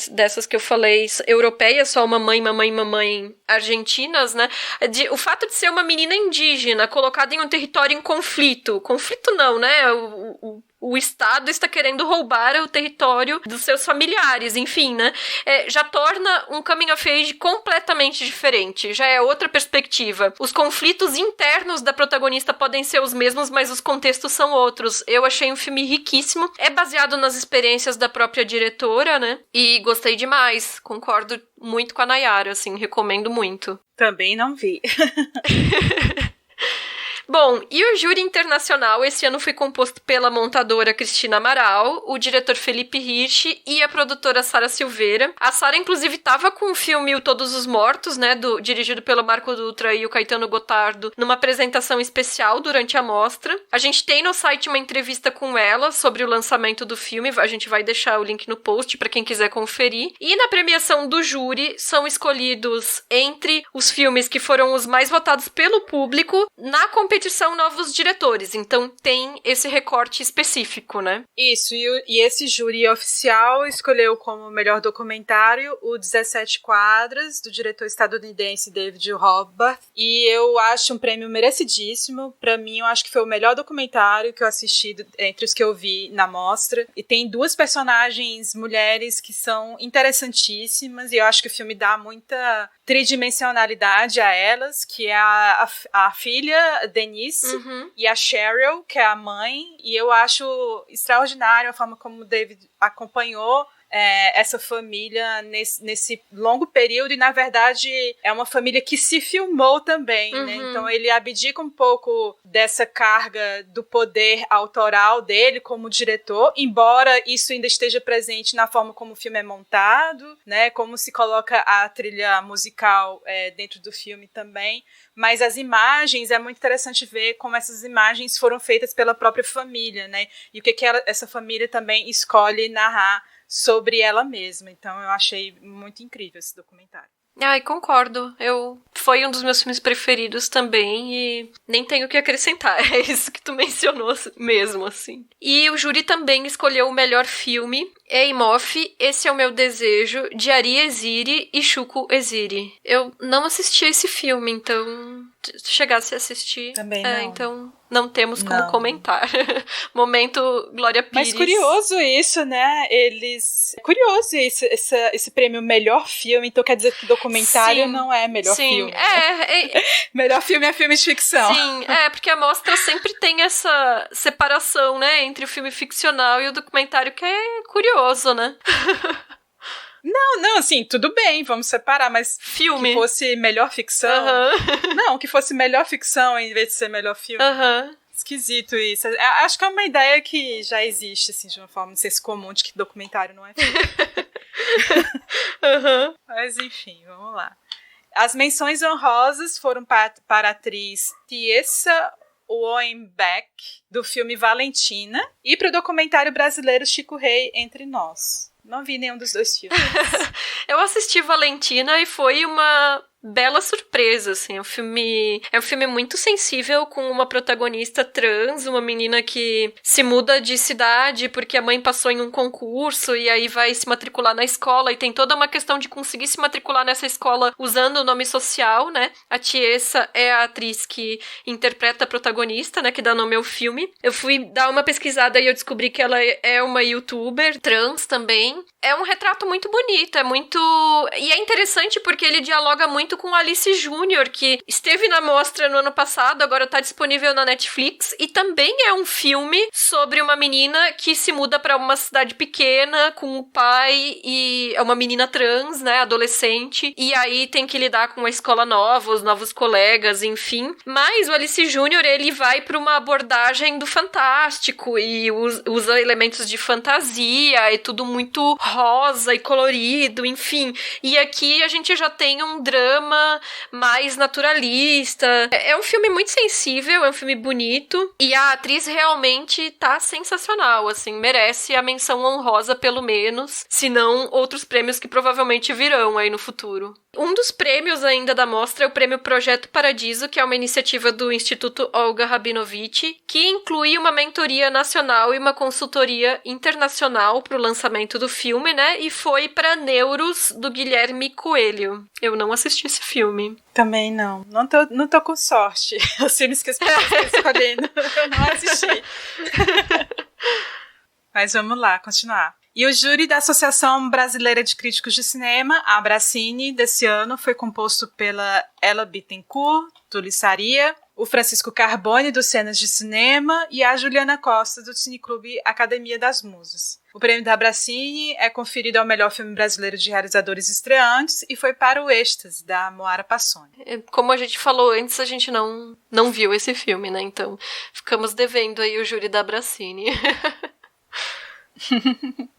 B: dessas que eu falei, europeias, só mamãe argentinas, né? O fato de ser uma menina indígena colocada em um território em conflito não, né? O Estado está querendo roubar o território dos seus familiares, enfim, né? Já torna um coming of age completamente diferente, já é outra perspectiva. Os conflitos internos da protagonista podem ser os mesmos, mas os contextos são outros. Eu achei um filme riquíssimo, é baseado nas experiências da própria diretora, né? E gostei demais, concordo muito com a Nayara, assim, recomendo muito.
C: Também não vi.
B: Bom, e o júri internacional esse ano foi composto pela montadora Cristina Amaral, o diretor Felipe Hirsch e a produtora Sara Silveira. A Sara, inclusive, estava com o filme O Todos os Mortos, né, dirigido pelo Marco Dutra e o Caetano Gotardo, numa apresentação especial durante a mostra. A gente tem no site uma entrevista com ela sobre o lançamento do filme, a gente vai deixar o link no post para quem quiser conferir. E na premiação do júri são escolhidos entre os filmes que foram os mais votados pelo público na competição novos diretores, então tem esse recorte específico, né?
C: Isso, e esse júri oficial escolheu como melhor documentário o 17 Quadras, do diretor estadunidense David Rothbard, e eu acho um prêmio merecidíssimo. Pra mim, eu acho que foi o melhor documentário que eu assisti entre os que eu vi na mostra, e tem 2 personagens mulheres que são interessantíssimas, e eu acho que o filme dá muita tridimensionalidade a elas, que é a filha Denise e a Cheryl, que é a mãe, e eu acho extraordinário a forma como o David acompanhou essa família nesse longo período, e na verdade é uma família que se filmou também, né? Então ele abdica um pouco dessa carga do poder autoral dele como diretor, embora isso ainda esteja presente na forma como o filme é montado, né? Como se coloca a trilha musical dentro do filme também. Mas as imagens, é muito interessante ver como essas imagens foram feitas pela própria família, né? E o que essa família também escolhe narrar sobre ela mesma. Então eu achei muito incrível esse documentário.
B: Ai, concordo. Foi um dos meus filmes preferidos também e nem tenho o que acrescentar. É isso que tu mencionou mesmo, assim. E o júri também escolheu o melhor filme, Eimoff, Esse é o Meu Desejo, de Ari Eziri e Shuko Eziri. Eu não assisti esse filme, então se chegasse a assistir...
C: Também não.
B: Então não temos como comentar. Momento Glória Pires.
C: Mas curioso isso, né? Curioso esse prêmio melhor filme, então quer dizer que documentário não é melhor filme. Melhor filme é filme de ficção.
B: Sim, porque a mostra sempre tem essa separação, né, entre o filme ficcional e o documentário, que é curioso, né?
C: Não, assim, tudo bem, vamos separar, mas
B: filme.
C: Que fosse melhor ficção. Não, que fosse melhor ficção em vez de ser melhor filme. Esquisito isso. Acho que é uma ideia que já existe, assim, de uma forma de senso comum, de que documentário não é filme. Mas, enfim, vamos lá. As menções honrosas foram para a atriz Tiessa Oenbeck, do filme Valentina, e para o documentário brasileiro Chico Rei, Entre Nós. Não vi nenhum dos dois filmes.
B: Eu assisti Valentina e foi uma bela surpresa, assim. É um filme muito sensível, com uma protagonista trans, uma menina que se muda de cidade porque a mãe passou em um concurso e aí vai se matricular na escola, e tem toda uma questão de conseguir se matricular nessa escola usando o nome social, né? A Tiessa é a atriz que interpreta a protagonista, né? Que dá nome ao filme. Eu fui dar uma pesquisada e eu descobri que ela é uma youtuber trans também. É um retrato muito bonito, e é interessante porque ele dialoga muito com Alice Júnior, que esteve na mostra no ano passado, agora tá disponível na Netflix, e também é um filme sobre uma menina que se muda pra uma cidade pequena com o pai, e é uma menina trans, né, adolescente, e aí tem que lidar com uma escola nova, os novos colegas, enfim. Mas o Alice Júnior, ele vai pra uma abordagem do fantástico e usa elementos de fantasia, e tudo muito rosa e colorido, enfim. E aqui a gente já tem um drama mais naturalista. É um filme muito sensível, é um filme bonito, e a atriz realmente tá sensacional, assim, merece a menção honrosa pelo menos, se não outros prêmios que provavelmente virão aí no futuro. Um dos prêmios ainda da mostra é o prêmio Projeto Paradiso, que é uma iniciativa do Instituto Olga Rabinovich, que inclui uma mentoria nacional e uma consultoria internacional para o lançamento do filme, né? E foi para Neuros, do Guilherme Coelho. Eu não assisti esse filme.
C: Também não. Não tô com sorte. Os filmes que as pessoas estão escolhendo, eu não assisti. Mas vamos lá, continuar. E o júri da Associação Brasileira de Críticos de Cinema, a Abracine, desse ano, foi composto pela Ela Bittencourt, do Lissaria, o Francisco Carbone, do Cenas de Cinema, e a Juliana Costa, do Cineclube Academia das Musas. O prêmio da Abracine é conferido ao melhor filme brasileiro de realizadores estreantes e foi para o Êxtase, da Moara Passoni.
B: Como a gente falou antes, a gente não viu esse filme, né? Então, ficamos devendo aí o júri da Abracine.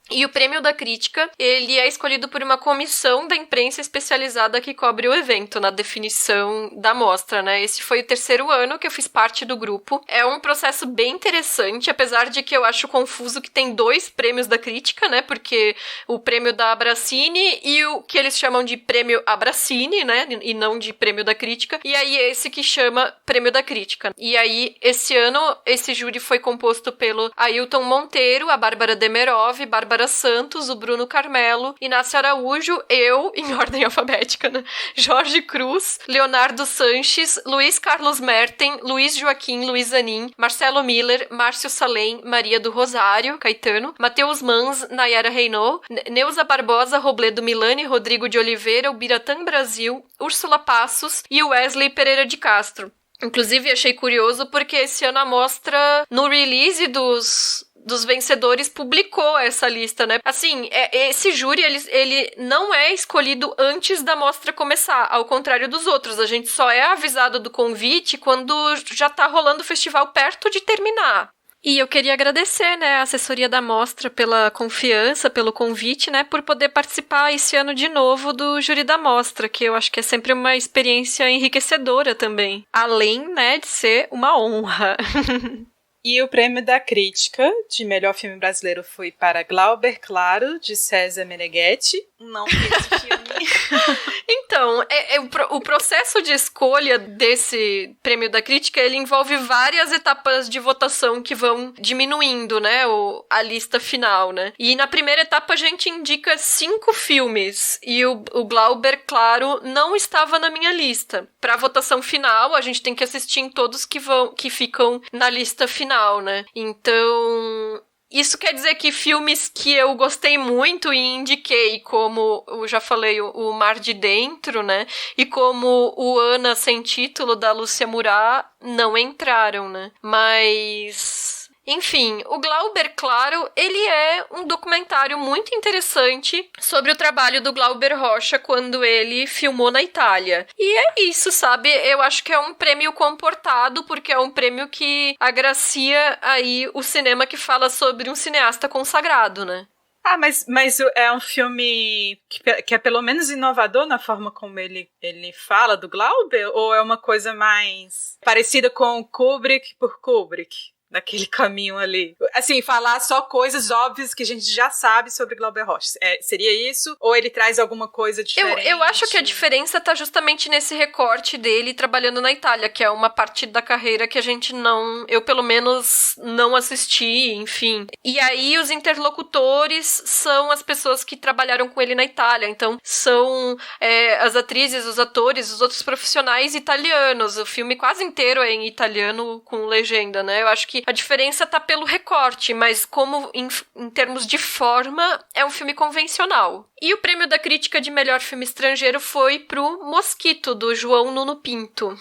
B: E o prêmio da crítica, ele é escolhido por uma comissão da imprensa especializada que cobre o evento, na definição da mostra, né? Esse foi o 3º ano que eu fiz parte do grupo. É um processo bem interessante, apesar de que eu acho confuso que tem 2 prêmios da crítica, né? Porque o prêmio da Abracine e o que eles chamam de prêmio Abracine, né? E não de prêmio da crítica. E aí esse que chama prêmio da crítica. E aí, esse ano, esse júri foi composto pelo Ailton Monteiro, a Bárbara Demerov, Bárbara Santos, o Bruno Carmelo, Inácio Araújo, eu, em ordem alfabética, né? Jorge Cruz, Leonardo Sanches, Luiz Carlos Merten, Luiz Joaquim Luiz Anin, Marcelo Miller, Márcio Salem, Maria do Rosário, Caetano, Matheus Mans, Nayara Reinaud, Neuza Barbosa, Robledo Milani, Rodrigo de Oliveira, Ubiratã Brasil, Úrsula Passos e Wesley Pereira de Castro. Inclusive, achei curioso porque esse ano a mostra, no release dos vencedores, publicou essa lista, né? Assim, esse júri, ele não é escolhido antes da mostra começar, ao contrário dos outros. A gente só é avisado do convite quando já tá rolando o festival perto de terminar. E eu queria agradecer, né, a assessoria da mostra pela confiança, pelo convite, né, por poder participar esse ano de novo do júri da mostra, que eu acho que é sempre uma experiência enriquecedora também, além, né, de ser uma honra.
C: E o prêmio da crítica de melhor filme brasileiro foi para Glauber Claro, de César Meneghetti. Não vi esse filme.
B: Então, o processo de escolha desse prêmio da crítica, ele envolve várias etapas de votação que vão diminuindo, né, a lista final, né? E na primeira etapa a gente indica 5 filmes, e o Glauber, claro, não estava na minha lista. Pra votação final, a gente tem que assistir em todos que ficam na lista final, né? Então, isso quer dizer que filmes que eu gostei muito e indiquei, como eu já falei, o Mar de Dentro, né? E como o Ana Sem Título, da Lúcia Murat, não entraram, né? Mas... enfim, o Glauber, claro, ele é um documentário muito interessante sobre o trabalho do Glauber Rocha quando ele filmou na Itália. E é isso, sabe? Eu acho que é um prêmio comportado, porque é um prêmio que agracia aí o cinema que fala sobre um cineasta consagrado, né?
C: Ah, mas é um filme que é pelo menos inovador na forma como ele fala do Glauber? Ou é uma coisa mais parecida com Kubrick por Kubrick? Naquele caminho ali. Assim, falar só coisas óbvias que a gente já sabe sobre Glauber Rocha. Seria isso? Ou ele traz alguma coisa diferente?
B: Eu acho que a diferença tá justamente nesse recorte dele trabalhando na Itália, que é uma parte da carreira que a gente eu pelo menos não assisti, enfim. E aí os interlocutores são as pessoas que trabalharam com ele na Itália. Então, são as atrizes, os atores, os outros profissionais italianos. O filme quase inteiro é em italiano com legenda, né? Eu acho que a diferença tá pelo recorte, mas como em termos de forma, é um filme convencional. E o prêmio da crítica de melhor filme estrangeiro foi pro Mosquito, do João Nuno Pinto.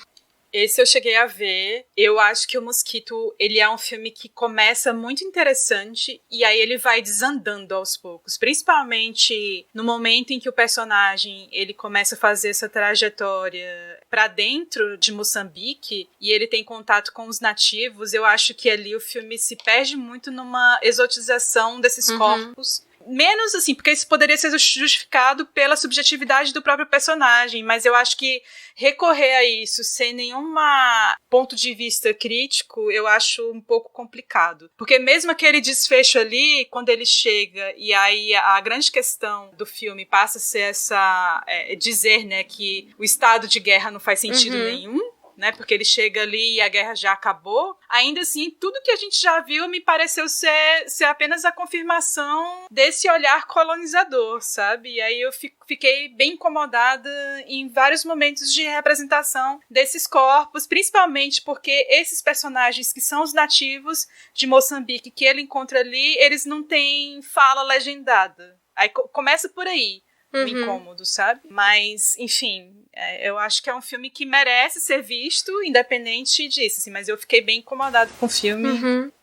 C: Esse eu cheguei a ver. Eu acho que o Mosquito, ele é um filme que começa muito interessante e aí ele vai desandando aos poucos. Principalmente no momento em que o personagem, ele começa a fazer essa trajetória para dentro de Moçambique e ele tem contato com os nativos. Eu acho que ali o filme se perde muito numa exotização desses corpos. Menos assim, porque isso poderia ser justificado pela subjetividade do próprio personagem, mas eu acho que recorrer a isso sem nenhum ponto de vista crítico, eu acho um pouco complicado. Porque mesmo aquele desfecho ali, quando ele chega, e aí a grande questão do filme passa a ser dizer, né, que o estado de guerra não faz sentido nenhum, né, porque ele chega ali e a guerra já acabou, ainda assim, tudo que a gente já viu me pareceu ser apenas a confirmação desse olhar colonizador, sabe? E aí eu fiquei bem incomodada em vários momentos de representação desses corpos, principalmente porque esses personagens que são os nativos de Moçambique, que ele encontra ali, eles não têm fala legendada. Aí começa por aí. Incômodo, sabe? Mas, enfim, eu acho que é um filme que merece ser visto, independente disso, assim, mas eu fiquei bem incomodada com o filme.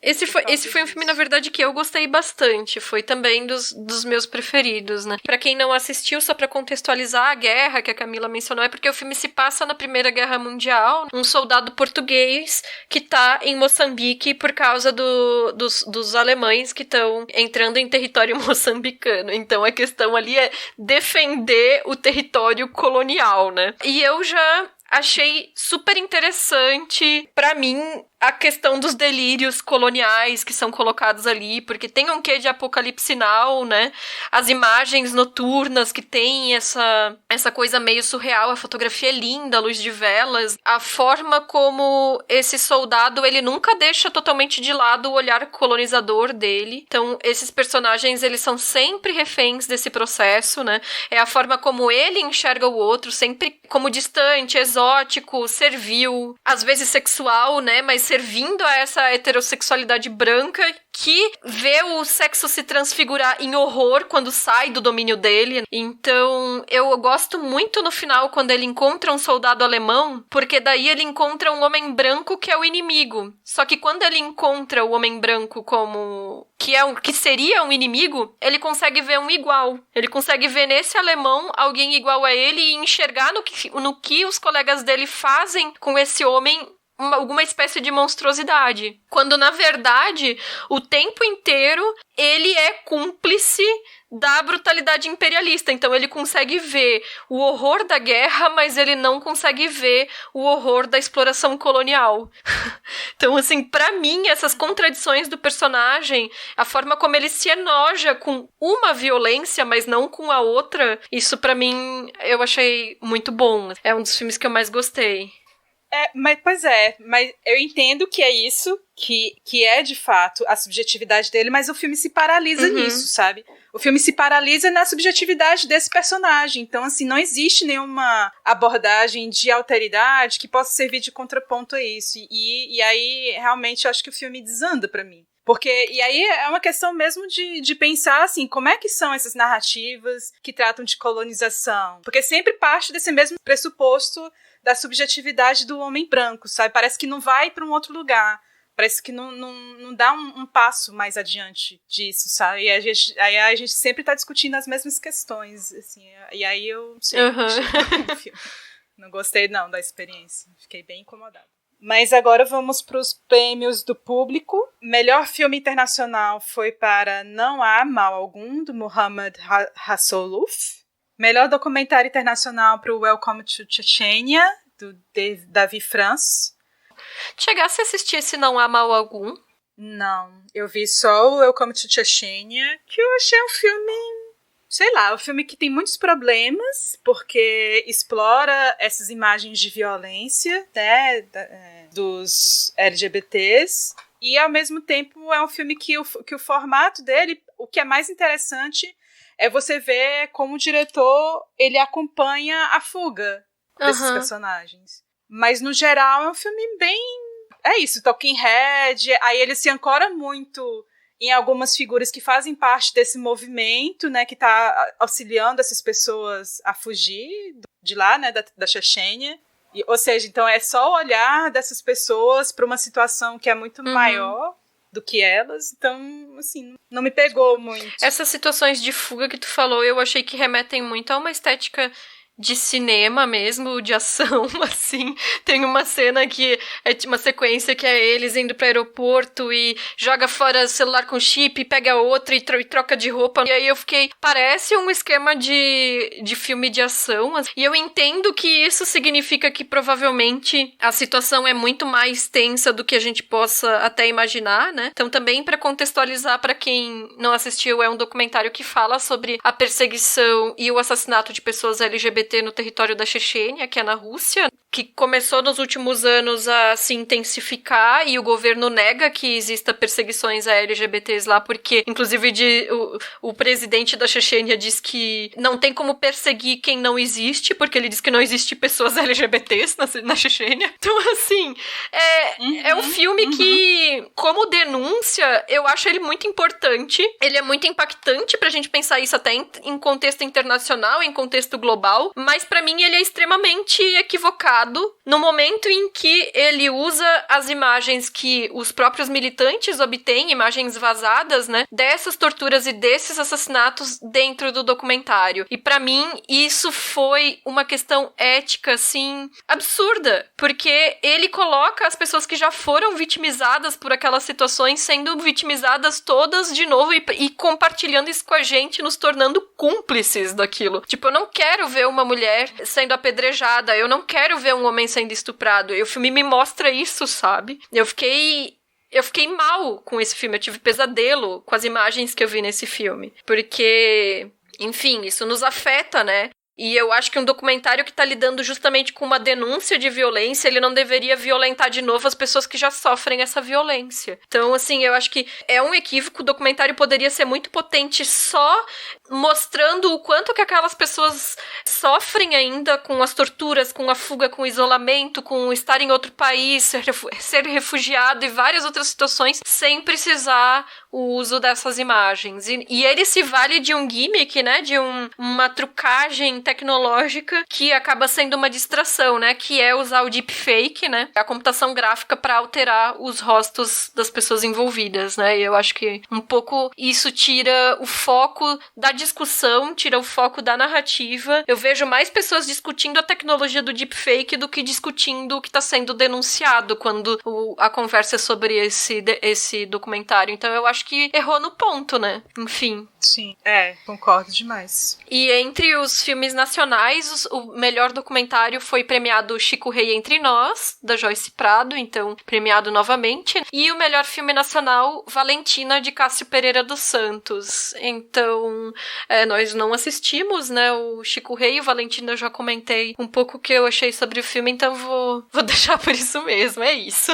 B: Esse foi um filme, na verdade, que eu gostei bastante. Foi também dos meus preferidos, né? Pra quem não assistiu, só pra contextualizar a guerra que a Camila mencionou, é porque o filme se passa na Primeira Guerra Mundial, um soldado português que tá em Moçambique por causa dos alemães que estão entrando em território moçambicano. Então, a questão ali é defender o território colonial, né? E eu já achei super interessante, pra mim, a questão dos delírios coloniais que são colocados ali, porque tem um quê de Apocalipse Now, né? As imagens noturnas que tem essa coisa meio surreal, a fotografia é linda, a luz de velas, a forma como esse soldado, ele nunca deixa totalmente de lado o olhar colonizador dele. Então, esses personagens, eles são sempre reféns desse processo, né? É a forma como ele enxerga o outro, sempre como distante, exótico, servil, às vezes sexual, né? Mas servindo a essa heterossexualidade branca que vê o sexo se transfigurar em horror quando sai do domínio dele. Então, eu gosto muito no final quando ele encontra um soldado alemão, porque daí ele encontra um homem branco que é o inimigo. Só que quando ele encontra o homem branco como que seria um inimigo, ele consegue ver um igual. Ele consegue ver nesse alemão alguém igual a ele e enxergar no que os colegas dele fazem com esse homem alguma espécie de monstruosidade. Quando, na verdade, o tempo inteiro ele é cúmplice da brutalidade imperialista. Então ele consegue ver o horror da guerra, mas ele não consegue ver o horror da exploração colonial. Então, assim, pra mim, essas contradições do personagem, a forma como ele se enoja com uma violência, mas não com a outra, isso pra mim eu achei muito bom. É um dos filmes que eu mais gostei.
C: Mas eu entendo que é isso, que é de fato a subjetividade dele, mas o filme se paralisa nisso, sabe? O filme se paralisa na subjetividade desse personagem. Então, assim, não existe nenhuma abordagem de alteridade que possa servir de contraponto a isso. E aí, realmente, eu acho que o filme desanda pra mim. E aí é uma questão mesmo de pensar, assim, como é que são essas narrativas que tratam de colonização? Porque sempre parte desse mesmo pressuposto da subjetividade do homem branco, sabe? Parece que não vai para um outro lugar. Parece que não dá um passo mais adiante disso, sabe? E a gente sempre tá discutindo as mesmas questões, assim. E aí eu não gostei, não, da experiência. Fiquei bem incomodada. Mas agora vamos para os prêmios do público. Melhor filme internacional foi para Não Há Mal Algum, do Mohamed Hassouluf. Melhor documentário internacional para o Welcome to Chechnya, do Davi France.
B: Chegasse a assistir esse Não Há Mal Algum?
C: Não, eu vi só o Welcome to Chechnya, que eu achei um filme, sei lá, um filme que tem muitos problemas, porque explora essas imagens de violência, né, dos LGBTs, e ao mesmo tempo é um filme que o formato dele, o que é mais interessante é você ver como o diretor, ele acompanha a fuga desses personagens. Mas, no geral, é um filme bem... É isso, Talking Head. Aí ele se ancora muito em algumas figuras que fazem parte desse movimento, né? Que tá auxiliando essas pessoas a fugir de lá, né? Da Chechênia. Ou seja, então é só o olhar dessas pessoas para uma situação que é muito maior do que elas, então, assim, não me pegou muito.
B: Essas situações de fuga que tu falou, eu achei que remetem muito a uma estética de cinema mesmo, de ação, assim. Tem uma cena que é uma sequência que é eles indo pro aeroporto e joga fora celular com chip, pega outra e troca de roupa. E aí eu fiquei, parece um esquema de filme de ação. E eu entendo que isso significa que provavelmente a situação é muito mais tensa do que a gente possa até imaginar, né? Então também para contextualizar para quem não assistiu, é um documentário que fala sobre a perseguição e o assassinato de pessoas LGBT no território da Chechênia, que é na Rússia, que começou nos últimos anos a se intensificar, e o governo nega que exista perseguições a LGBTs lá, porque, inclusive, o presidente da Chechênia diz que não tem como perseguir quem não existe, porque ele diz que não existe pessoas LGBTs na Chechênia. Então, assim, é um filme que, como denúncia, eu acho ele muito importante, ele é muito impactante pra gente pensar isso até em contexto internacional, em contexto global, mas pra mim ele é extremamente equivocado no momento em que ele usa as imagens que os próprios militantes obtêm, imagens vazadas, né, dessas torturas e desses assassinatos dentro do documentário. E pra mim isso foi uma questão ética, assim, absurda, porque ele coloca as pessoas que já foram vitimizadas por aquelas situações sendo vitimizadas todas de novo e compartilhando isso com a gente, nos tornando cúmplices daquilo. Tipo, eu não quero ver uma mulher sendo apedrejada, eu não quero ver um homem sendo estuprado. E o filme me mostra isso, sabe? Eu fiquei mal com esse filme. Eu tive pesadelo com as imagens que eu vi nesse filme. Porque, enfim, isso nos afeta, né? E eu acho que um documentário que tá lidando justamente com uma denúncia de violência, ele não deveria violentar de novo as pessoas que já sofrem essa violência. Então, assim, eu acho que é um equívoco. O documentário poderia ser muito potente só mostrando o quanto que aquelas pessoas sofrem ainda com as torturas, com a fuga, com o isolamento, com estar em outro país, ser refugiado e várias outras situações, sem precisar o uso dessas imagens. E ele se vale de um gimmick, né, de uma trucagem tecnológica que acaba sendo uma distração, né, que é usar o deepfake, né, a computação gráfica para alterar os rostos das pessoas envolvidas, né, e eu acho que um pouco isso tira o foco da discussão, tira o foco da narrativa. Eu vejo mais pessoas discutindo a tecnologia do deepfake do que discutindo o que tá sendo denunciado quando a conversa é sobre esse documentário. Então eu acho que errou no ponto, né? Enfim.
C: Sim, concordo demais.
B: E entre os filmes nacionais, o melhor documentário foi premiado Chico Rei Entre Nós, da Joyce Prado, então premiado novamente. E o melhor filme nacional, Valentina, de Cássio Pereira dos Santos. Então, nós não assistimos, né, o Chico Rei e o Valentina, eu já comentei um pouco o que eu achei sobre o filme, então vou deixar por isso mesmo, é isso.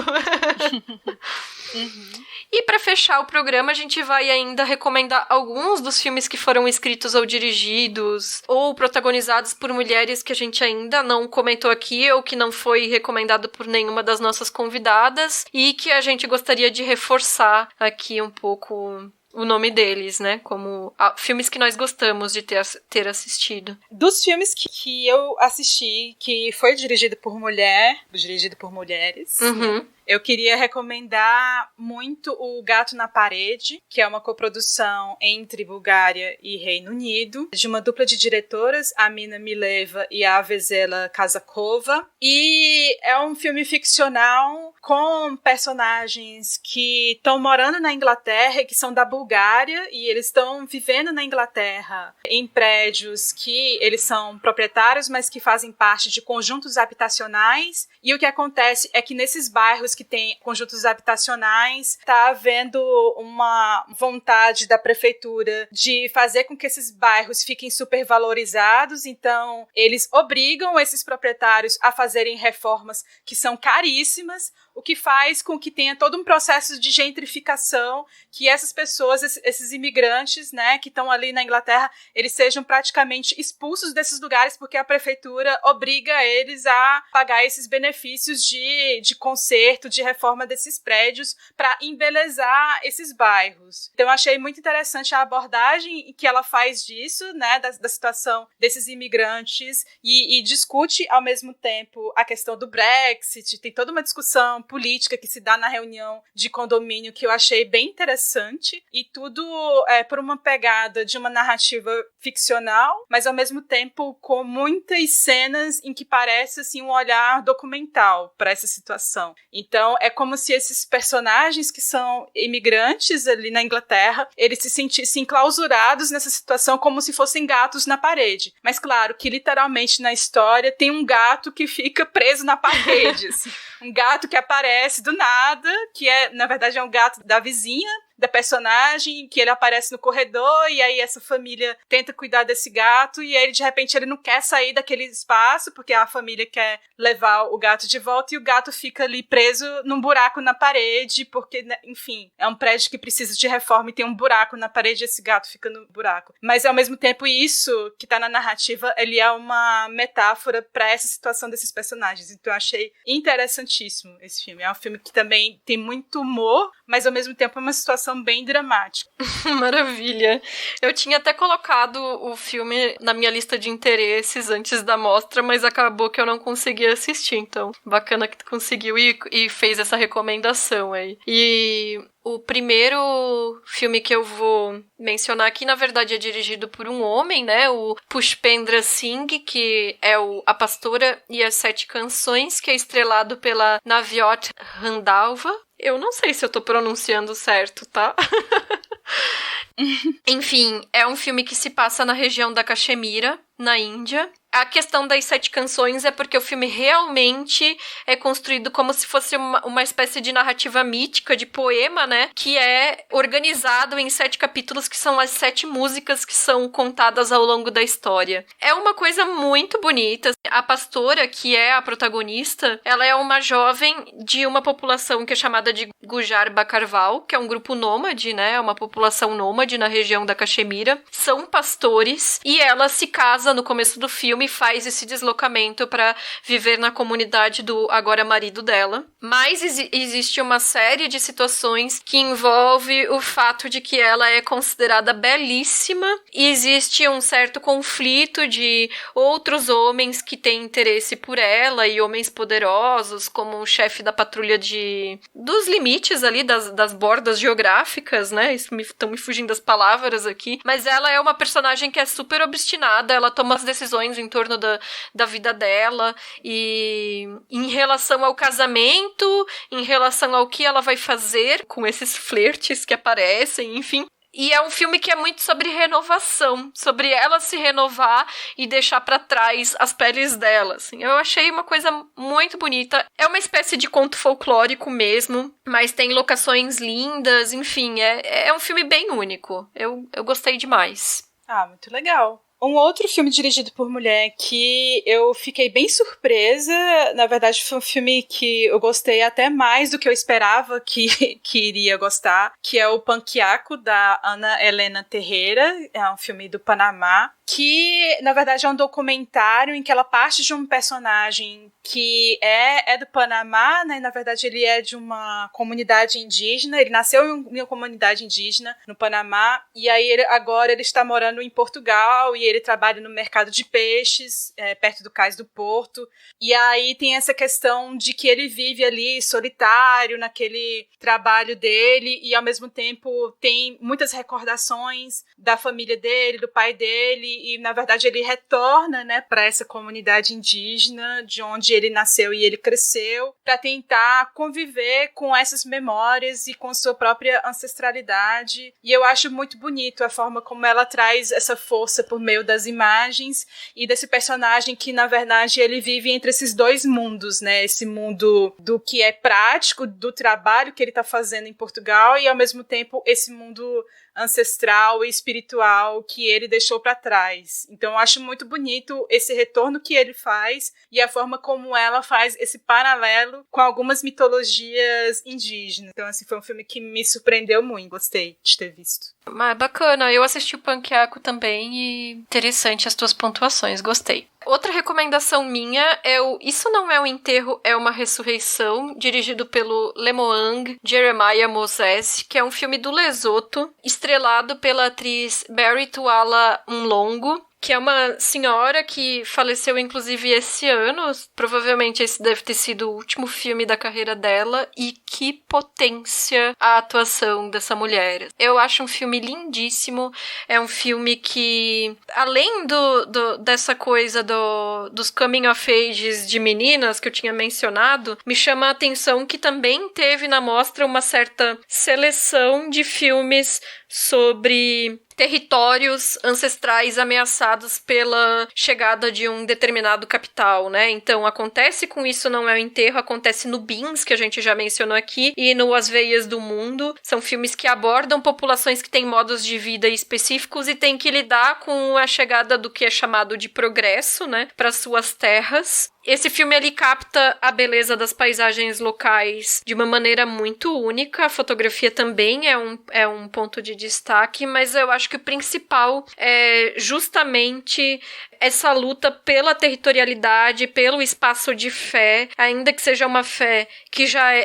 B: E pra fechar o programa, a gente vai ainda recomendar alguns dos filmes que foram escritos ou dirigidos ou protagonizados por mulheres que a gente ainda não comentou aqui ou que não foi recomendado por nenhuma das nossas convidadas e que a gente gostaria de reforçar aqui um pouco o nome deles, né? Como filmes que nós gostamos de ter assistido.
C: Dos filmes que eu assisti, que foi dirigido por mulheres, eu queria recomendar muito o Gato na Parede, que é uma coprodução entre Bulgária e Reino Unido, de uma dupla de diretoras, a Mina Mileva e a Vesela Kazakova. E é um filme ficcional com personagens que estão morando na Inglaterra e que são da Bulgária, e eles estão vivendo na Inglaterra em prédios que eles são proprietários, mas que fazem parte de conjuntos habitacionais. E o que acontece é que nesses bairros que tem conjuntos habitacionais, está havendo uma vontade da prefeitura de fazer com que esses bairros fiquem supervalorizados, então eles obrigam esses proprietários a fazerem reformas que são caríssimas, o que faz com que tenha todo um processo de gentrificação, que essas pessoas, esses imigrantes, né, que estão ali na Inglaterra, eles sejam praticamente expulsos desses lugares porque a prefeitura obriga eles a pagar esses benefícios de conserto, de reforma desses prédios para embelezar esses bairros. Então eu achei muito interessante a abordagem que ela faz disso, né, da situação desses imigrantes e discute ao mesmo tempo a questão do Brexit, tem toda uma discussão política que se dá na reunião de condomínio que eu achei bem interessante, e tudo por uma pegada de uma narrativa ficcional, mas ao mesmo tempo com muitas cenas em que parece assim um olhar documental para essa situação. Então é como se esses personagens que são imigrantes ali na Inglaterra, eles se sentissem clausurados nessa situação como se fossem gatos na parede. Mas claro que literalmente na história tem um gato que fica preso na parede, assim. Um gato que aparece do nada, que na verdade é um gato da vizinha, da personagem, que ele aparece no corredor, e aí essa família tenta cuidar desse gato, e aí de repente ele não quer sair daquele espaço, porque a família quer levar o gato de volta, e o gato fica ali preso num buraco na parede, porque, enfim, é um prédio que precisa de reforma e tem um buraco na parede, e esse gato fica no buraco. Mas ao mesmo tempo isso que tá na narrativa, ele é uma metáfora para essa situação desses personagens, então eu achei interessantíssimo esse filme. É um filme que também tem muito humor, mas ao mesmo tempo é uma situação bem dramática.
B: Maravilha. Eu tinha até colocado o filme na minha lista de interesses antes da mostra, mas acabou que eu não consegui assistir, então bacana que tu conseguiu e fez essa recomendação aí. E o primeiro filme que eu vou mencionar aqui, na verdade, é dirigido por um homem, né? O Pushpendra Singh, que é A Pastora e as Sete Canções, que é estrelado pela Navyot Randhawa. Eu não sei se eu tô pronunciando certo, tá? Enfim, é um filme que se passa na região da Caxemira, na Índia. A questão das 7 canções é porque o filme realmente é construído como se fosse uma espécie de narrativa mítica, de poema, né? Que é organizado em 7 capítulos, que são as 7 músicas que são contadas ao longo da história. É uma coisa muito bonita. A pastora, que é a protagonista, ela é uma jovem de uma população que é chamada de Gujar Bakarwal, que é um grupo nômade, né? Uma população nômade na região da Caxemira. São pastores e ela se casa no começo do filme e faz esse deslocamento para viver na comunidade do agora marido dela. Mas existe uma série de situações que envolve o fato de que ela é considerada belíssima e existe um certo conflito de outros homens que têm interesse por ela e homens poderosos, como o chefe da patrulha dos limites ali, das bordas geográficas, né? Estão me fugindo das palavras aqui. Mas ela é uma personagem que é super obstinada, ela toma as decisões em torno da vida dela e em relação ao casamento, em relação ao que ela vai fazer com esses flertes que aparecem, enfim. E é um filme que é muito sobre renovação, sobre ela se renovar e deixar pra trás as peles dela, assim. Eu achei uma coisa muito bonita. É uma espécie de conto folclórico mesmo, mas tem locações lindas, enfim, é um filme bem único. Eu gostei demais.
C: Ah, muito legal. Um outro filme dirigido por mulher que eu fiquei bem surpresa, na verdade foi um filme que eu gostei até mais do que eu esperava que iria gostar, que é o Panquiaco, da Ana Helena Terreira, é um filme do Panamá, que na verdade é um documentário em que ela parte de um personagem que é do Panamá, né? Na verdade ele é de uma comunidade indígena, ele nasceu em uma comunidade indígena no Panamá, e aí agora ele está morando em Portugal e ele trabalha no mercado de peixes, perto do Cais do Porto, e aí tem essa questão de que ele vive ali solitário naquele trabalho dele e ao mesmo tempo tem muitas recordações da família dele, do pai dele, e na verdade ele retorna, né, para essa comunidade indígena de onde ele nasceu e ele cresceu, para tentar conviver com essas memórias e com sua própria ancestralidade. E eu acho muito bonito a forma como ela traz essa força por meio das imagens e desse personagem que na verdade ele vive entre esses dois mundos, né, esse mundo do que é prático, do trabalho que ele está fazendo em Portugal, e ao mesmo tempo esse mundo ancestral e espiritual que ele deixou para trás. Então eu acho muito bonito esse retorno que ele faz e a forma como ela faz esse paralelo com algumas mitologias indígenas. Então assim, foi um filme que me surpreendeu muito, gostei de ter visto.
B: Mas bacana, eu assisti o Panquiaco também e interessante as tuas pontuações, gostei. Outra recomendação minha é o Isso Não É um Enterro, É Uma Ressurreição, dirigido pelo Lemoang Jeremiah Moses, que é um filme do Lesoto, estrelado pela atriz Barry Tuala Mlongo, que é uma senhora que faleceu inclusive esse ano, provavelmente esse deve ter sido o último filme da carreira dela, e que potência a atuação dessa mulher. Eu acho um filme lindíssimo, é um filme que, além dessa coisa dos coming of ages de meninas que eu tinha mencionado, me chama a atenção que também teve na mostra uma certa seleção de filmes sobre territórios ancestrais ameaçados pela chegada de um determinado capital, né? Então, acontece com Isso Não É um Enterro, acontece no Beans, que a gente já mencionou aqui, e no As Veias do Mundo. São filmes que abordam populações que têm modos de vida específicos e têm que lidar com a chegada do que é chamado de progresso, né? Para suas terras. Esse filme, ele capta a beleza das paisagens locais de uma maneira muito única. A fotografia também é um ponto de destaque, mas eu acho que o principal é justamente essa luta pela territorialidade, pelo espaço de fé, ainda que seja uma fé que já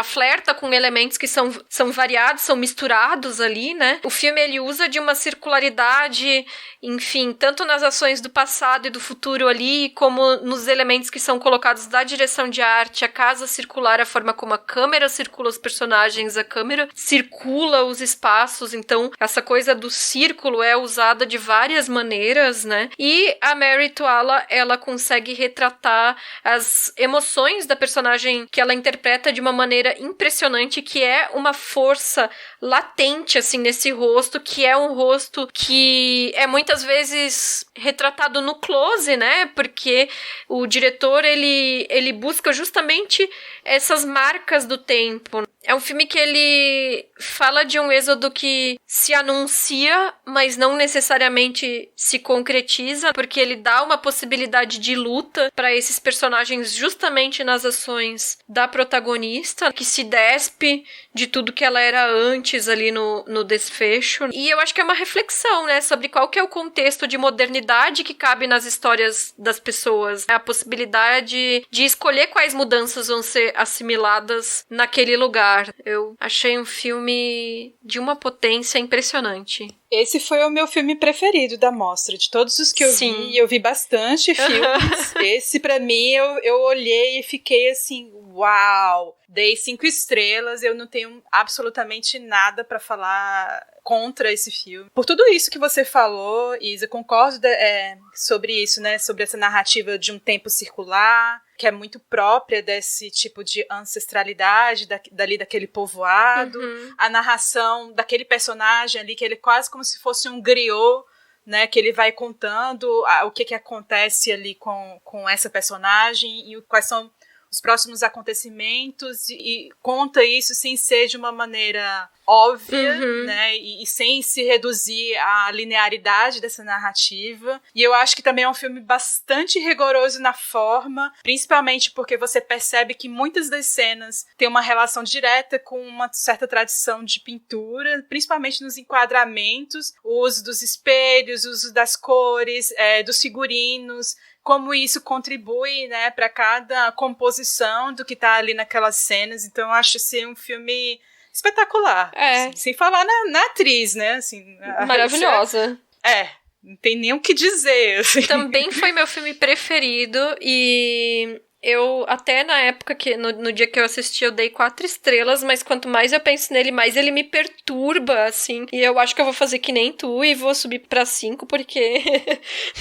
B: flerta com elementos que são variados, são misturados ali, né? O filme, ele usa de uma circularidade, enfim, tanto nas ações do passado e do futuro ali, como nos elementos que são colocados da direção de arte, a casa circular, a forma como a câmera circula os personagens, a câmera circula os espaços, então essa coisa do círculo é usada de várias maneiras, né? E a Mary Tuala, ela consegue retratar as emoções da personagem que ela interpreta de uma maneira impressionante, que é uma força latente, assim, nesse rosto, que é um rosto que é muitas vezes retratado no close, né? Porque o diretor, ele busca justamente essas marcas do tempo. É um filme que ele fala de um êxodo que se anuncia, mas não necessariamente se concretiza, porque ele dá uma possibilidade de luta para esses personagens justamente nas ações da protagonista, que se despe de tudo que ela era antes ali no desfecho. E eu acho que é uma reflexão, né, sobre qual que é o contexto de modernidade que cabe nas histórias das pessoas. A possibilidade de escolher quais mudanças vão ser assimiladas naquele lugar. Eu achei um filme de uma potência impressionante.
C: Esse foi o meu filme preferido da mostra. De todos os que eu vi bastante filmes. Esse, pra mim, eu olhei e fiquei assim, uau! Dei 5 estrelas, eu não tenho absolutamente nada pra falar contra esse filme. Por tudo isso que você falou, Isa, concordo sobre isso, né? Sobre essa narrativa de um tempo circular, que é muito própria desse tipo de ancestralidade daquele povoado. A narração daquele personagem ali, que ele quase como se fosse um griot, né, que ele vai contando o que acontece ali com essa personagem e quais são os próximos acontecimentos, e conta isso sem ser de uma maneira óbvia, né, e sem se reduzir à linearidade dessa narrativa. E eu acho que também é um filme bastante rigoroso na forma, principalmente porque você percebe que muitas das cenas têm uma relação direta com uma certa tradição de pintura, principalmente nos enquadramentos, o uso dos espelhos, o uso das cores, dos figurinos, como isso contribui, né, para cada composição do que tá ali naquelas cenas. Então eu acho assim um filme espetacular. Assim, sem falar na atriz, né? Assim,
B: maravilhosa.
C: Não tem nem o que dizer. Assim.
B: Também foi meu filme preferido e eu, até na época, no dia que eu assisti, eu dei 4 estrelas, mas quanto mais eu penso nele, mais ele me perturba, assim. E eu acho que eu vou fazer que nem tu e vou subir pra 5, porque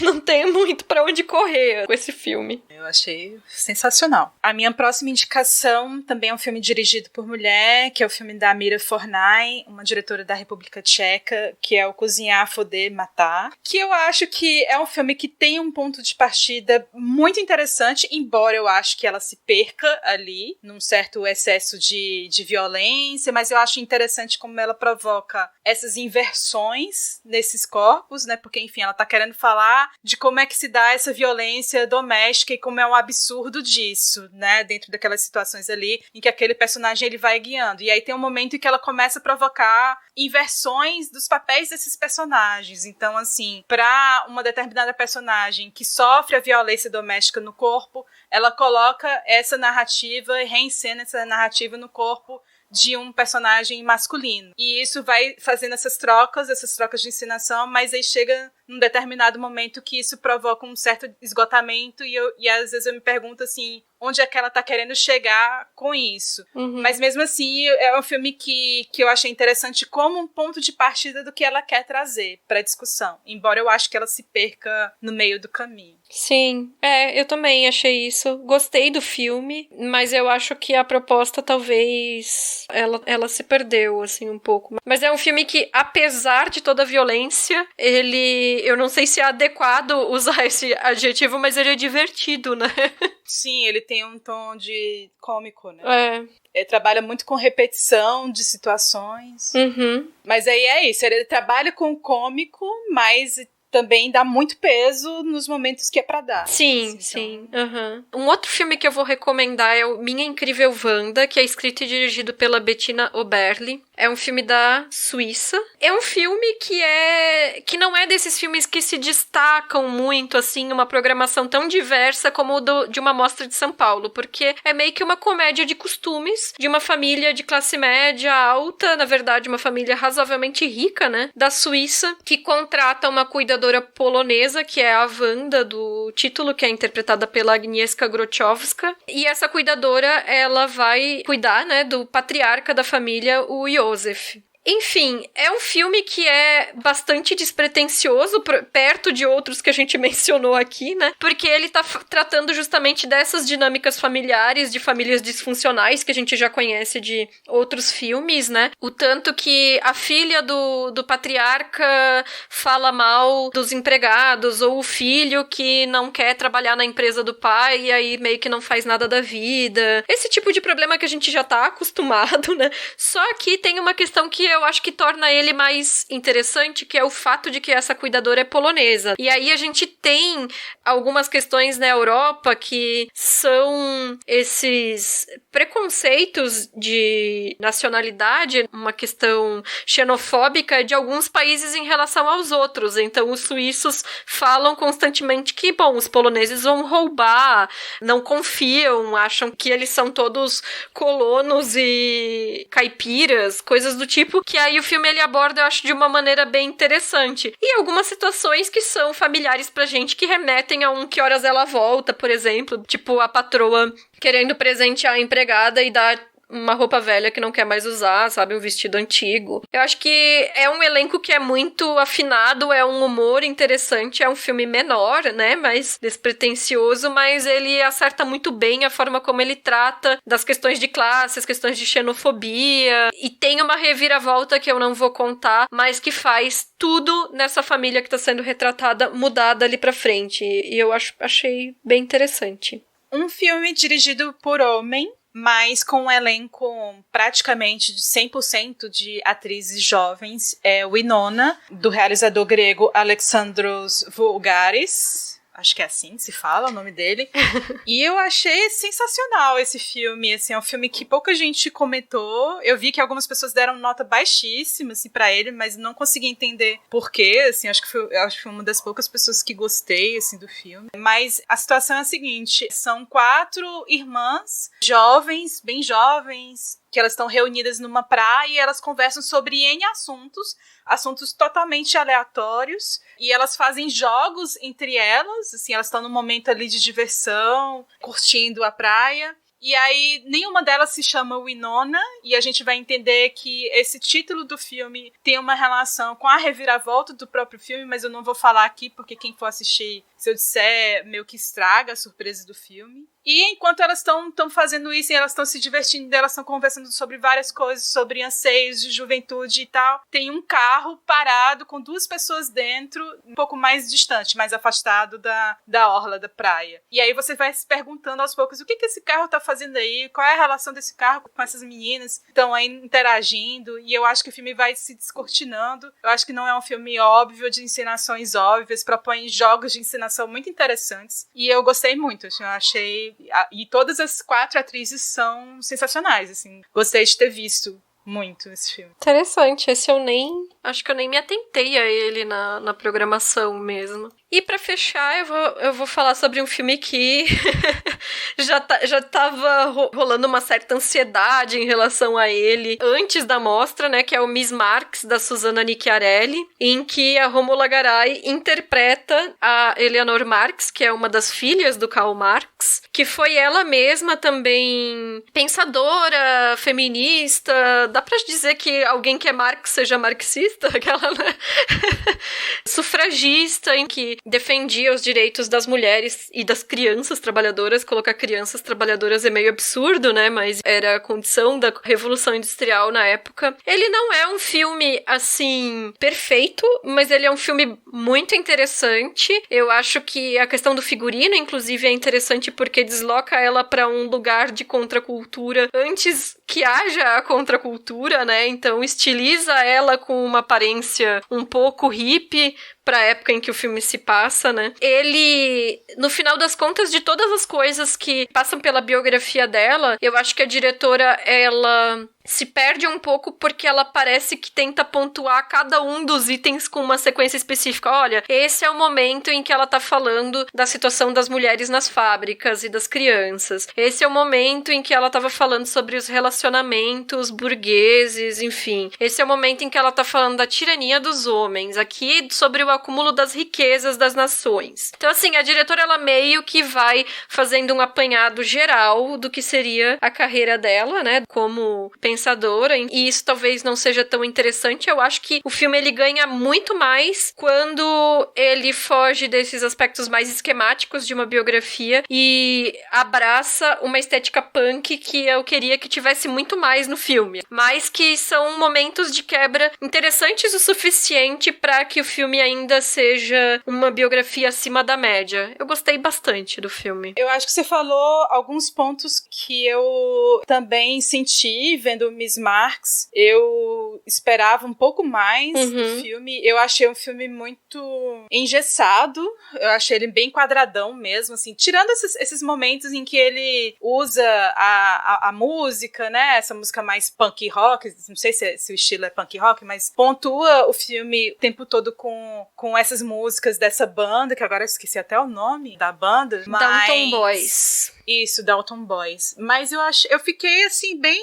B: não tem muito pra onde correr com esse filme.
C: Eu achei sensacional. A minha próxima indicação também é um filme dirigido por mulher, que é o filme da Mira Fornay, uma diretora da República Tcheca, que é o Cozinhar, Foder, Matar, que eu acho que é um filme que tem um ponto de partida muito interessante, embora eu acho que ela se perca ali, num certo excesso de violência, mas eu acho interessante como ela provoca essas inversões nesses corpos, né, porque, enfim, ela tá querendo falar de como é que se dá essa violência doméstica e como é um absurdo disso, né, dentro daquelas situações ali, em que aquele personagem ele vai guiando, e aí tem um momento em que ela começa a provocar inversões dos papéis desses personagens. Então, assim, pra uma determinada personagem que sofre a violência doméstica no corpo, ela coloca essa narrativa e reencena essa narrativa no corpo de um personagem masculino. E isso vai fazendo essas trocas de encenação, mas aí chega num determinado momento que isso provoca um certo esgotamento e às vezes eu me pergunto assim, onde é que ela tá querendo chegar com isso? Mas mesmo assim, é um filme que eu achei interessante como um ponto de partida do que ela quer trazer pra discussão, embora eu acho que ela se perca no meio do caminho.
B: Sim, eu também achei isso. Gostei do filme, mas eu acho que a proposta talvez ela se perdeu, assim, um pouco. Mas é um filme que, apesar de toda a violência, eu não sei se é adequado usar esse adjetivo, mas ele é divertido, né?
C: Sim, ele tem um tom de cômico, né? Ele trabalha muito com repetição de situações. Mas aí é isso, ele trabalha com o cômico, mas também dá muito peso nos momentos que é pra dar.
B: Sim, então... sim. Um outro filme que eu vou recomendar é o Minha Incrível Wanda, que é escrito e dirigido pela Bettina Oberli. É um filme da Suíça. É um filme que não é desses filmes que se destacam muito, assim, uma programação tão diversa como o de uma mostra de São Paulo, porque é meio que uma comédia de costumes de uma família de classe média alta, na verdade, uma família razoavelmente rica, né, da Suíça, que contrata uma cuidadora polonesa, que é a Wanda do título, que é interpretada pela Agnieszka Grochowska. E essa cuidadora, ela vai cuidar, né, do patriarca da família, o Józef. Enfim, é um filme que é bastante despretensioso, perto de outros que a gente mencionou aqui, né? Porque ele tá tratando justamente dessas dinâmicas familiares, de famílias disfuncionais, que a gente já conhece de outros filmes, né? O tanto que a filha do patriarca fala mal dos empregados, ou o filho que não quer trabalhar na empresa do pai e aí meio que não faz nada da vida. Esse tipo de problema que a gente já tá acostumado, né? Só que tem uma questão que eu acho que torna ele mais interessante, que é o fato de que essa cuidadora é polonesa. E aí a gente tem algumas questões na Europa que são esses preconceitos de nacionalidade, uma questão xenofóbica de alguns países em relação aos outros. Então os suíços falam constantemente que, bom, os poloneses vão roubar, não confiam, acham que eles são todos colonos e caipiras, coisas do tipo, que aí o filme ele aborda, eu acho, de uma maneira bem interessante. E algumas situações que são familiares pra gente, que remetem a Que Horas Ela Volta, por exemplo, tipo a patroa querendo presentear a empregada e dar uma roupa velha que não quer mais usar, sabe? Um vestido antigo. Eu acho que é um elenco que é muito afinado, é um humor interessante, é um filme menor, né? Mais despretensioso, mas ele acerta muito bem a forma como ele trata das questões de classe, as questões de xenofobia, e tem uma reviravolta que eu não vou contar, mas que faz tudo nessa família que tá sendo retratada mudar dali pra frente. E eu achei bem interessante.
C: Um filme dirigido por homem, mas com um elenco praticamente de 100% de atrizes jovens. É Winona, do realizador grego Alexandros Voulgaris. Acho que é assim que se fala o nome dele. E eu achei sensacional esse filme. Assim, é um filme que pouca gente comentou. Eu vi que algumas pessoas deram nota baixíssima assim, pra ele, mas não consegui entender por quê. Assim, acho que foi uma das poucas pessoas que gostei assim, do filme. Mas a situação é a seguinte: são 4 irmãs jovens, bem jovens, que elas estão reunidas numa praia e elas conversam sobre N assuntos totalmente aleatórios, e elas fazem jogos entre elas, assim, elas estão num momento ali de diversão, curtindo a praia. E aí, nenhuma delas se chama Winona, e a gente vai entender que esse título do filme tem uma relação com a reviravolta do próprio filme, mas eu não vou falar aqui, porque quem for assistir, se eu disser, meio que estraga a surpresa do filme. E enquanto elas estão fazendo isso, e elas estão se divertindo, elas estão conversando sobre várias coisas, sobre anseios de juventude e tal, tem um carro parado com 2 pessoas dentro, um pouco mais distante, mais afastado da orla da praia. E aí você vai se perguntando aos poucos, o que esse carro tá fazendo aí? Qual é a relação desse carro com essas meninas que estão aí interagindo? E eu acho que o filme vai se descortinando. Eu acho que não é um filme óbvio, de encenações óbvias, propõe jogos de encenação muito interessantes. E eu gostei muito, assim, eu achei... E todas as 4 atrizes são sensacionais, assim. Gostei de ter visto muito esse filme.
B: Interessante, esse acho que eu nem me atentei a ele na programação mesmo. E pra fechar, eu vou falar sobre um filme que já tava rolando uma certa ansiedade em relação a ele antes da mostra, né, que é o Miss Marx, da Susana Nicchiarelli, em que a Romola Garai interpreta a Eleanor Marx, que é uma das filhas do Karl Marx, que foi ela mesma também pensadora, feminista, dá pra dizer que alguém que é Marx seja marxista, aquela, né? Sufragista, em que defendia os direitos das mulheres e das crianças trabalhadoras. Colocar crianças trabalhadoras é meio absurdo, né? Mas era a condição da Revolução Industrial na época. Ele não é um filme, assim, perfeito, mas ele é um filme muito interessante. Eu acho que a questão do figurino, inclusive, é interessante porque desloca ela para um lugar de contracultura antes que haja a contracultura, né? Então estiliza ela com uma aparência um pouco hippie pra época em que o filme se passa, né? Ele, no final das contas, de todas as coisas que passam pela biografia dela, eu acho que a diretora, ela se perde um pouco porque ela parece que tenta pontuar cada um dos itens com uma sequência específica. Olha, esse é o momento em que ela tá falando da situação das mulheres nas fábricas e das crianças. Esse é o momento em que ela tava falando sobre os relacionamentos burgueses, enfim. Esse é o momento em que ela tá falando da tirania dos homens. Aqui, sobre o acúmulo das riquezas das nações. Então, assim, a diretora, ela meio que vai fazendo um apanhado geral do que seria a carreira dela, né, como pensadora dispensadora, e isso talvez não seja tão interessante. Eu acho que o filme ele ganha muito mais quando ele foge desses aspectos mais esquemáticos de uma biografia e abraça uma estética punk que eu queria que tivesse muito mais no filme, mas que são momentos de quebra interessantes o suficiente para que o filme ainda seja uma biografia acima da média. Eu gostei bastante do filme.
C: Eu acho que você falou alguns pontos que eu também senti vendo Miss Marx. Eu esperava um pouco mais do filme. Eu achei um filme muito engessado. Eu achei ele bem quadradão mesmo, assim. Tirando esses momentos em que ele usa a música, né? Essa música mais punk rock. Não sei se o estilo é punk rock, mas pontua o filme o tempo todo com essas músicas dessa banda, que agora eu esqueci até o nome da banda.
B: Dalton Boys.
C: Isso, Dalton Boys. Mas eu fiquei, assim, bem...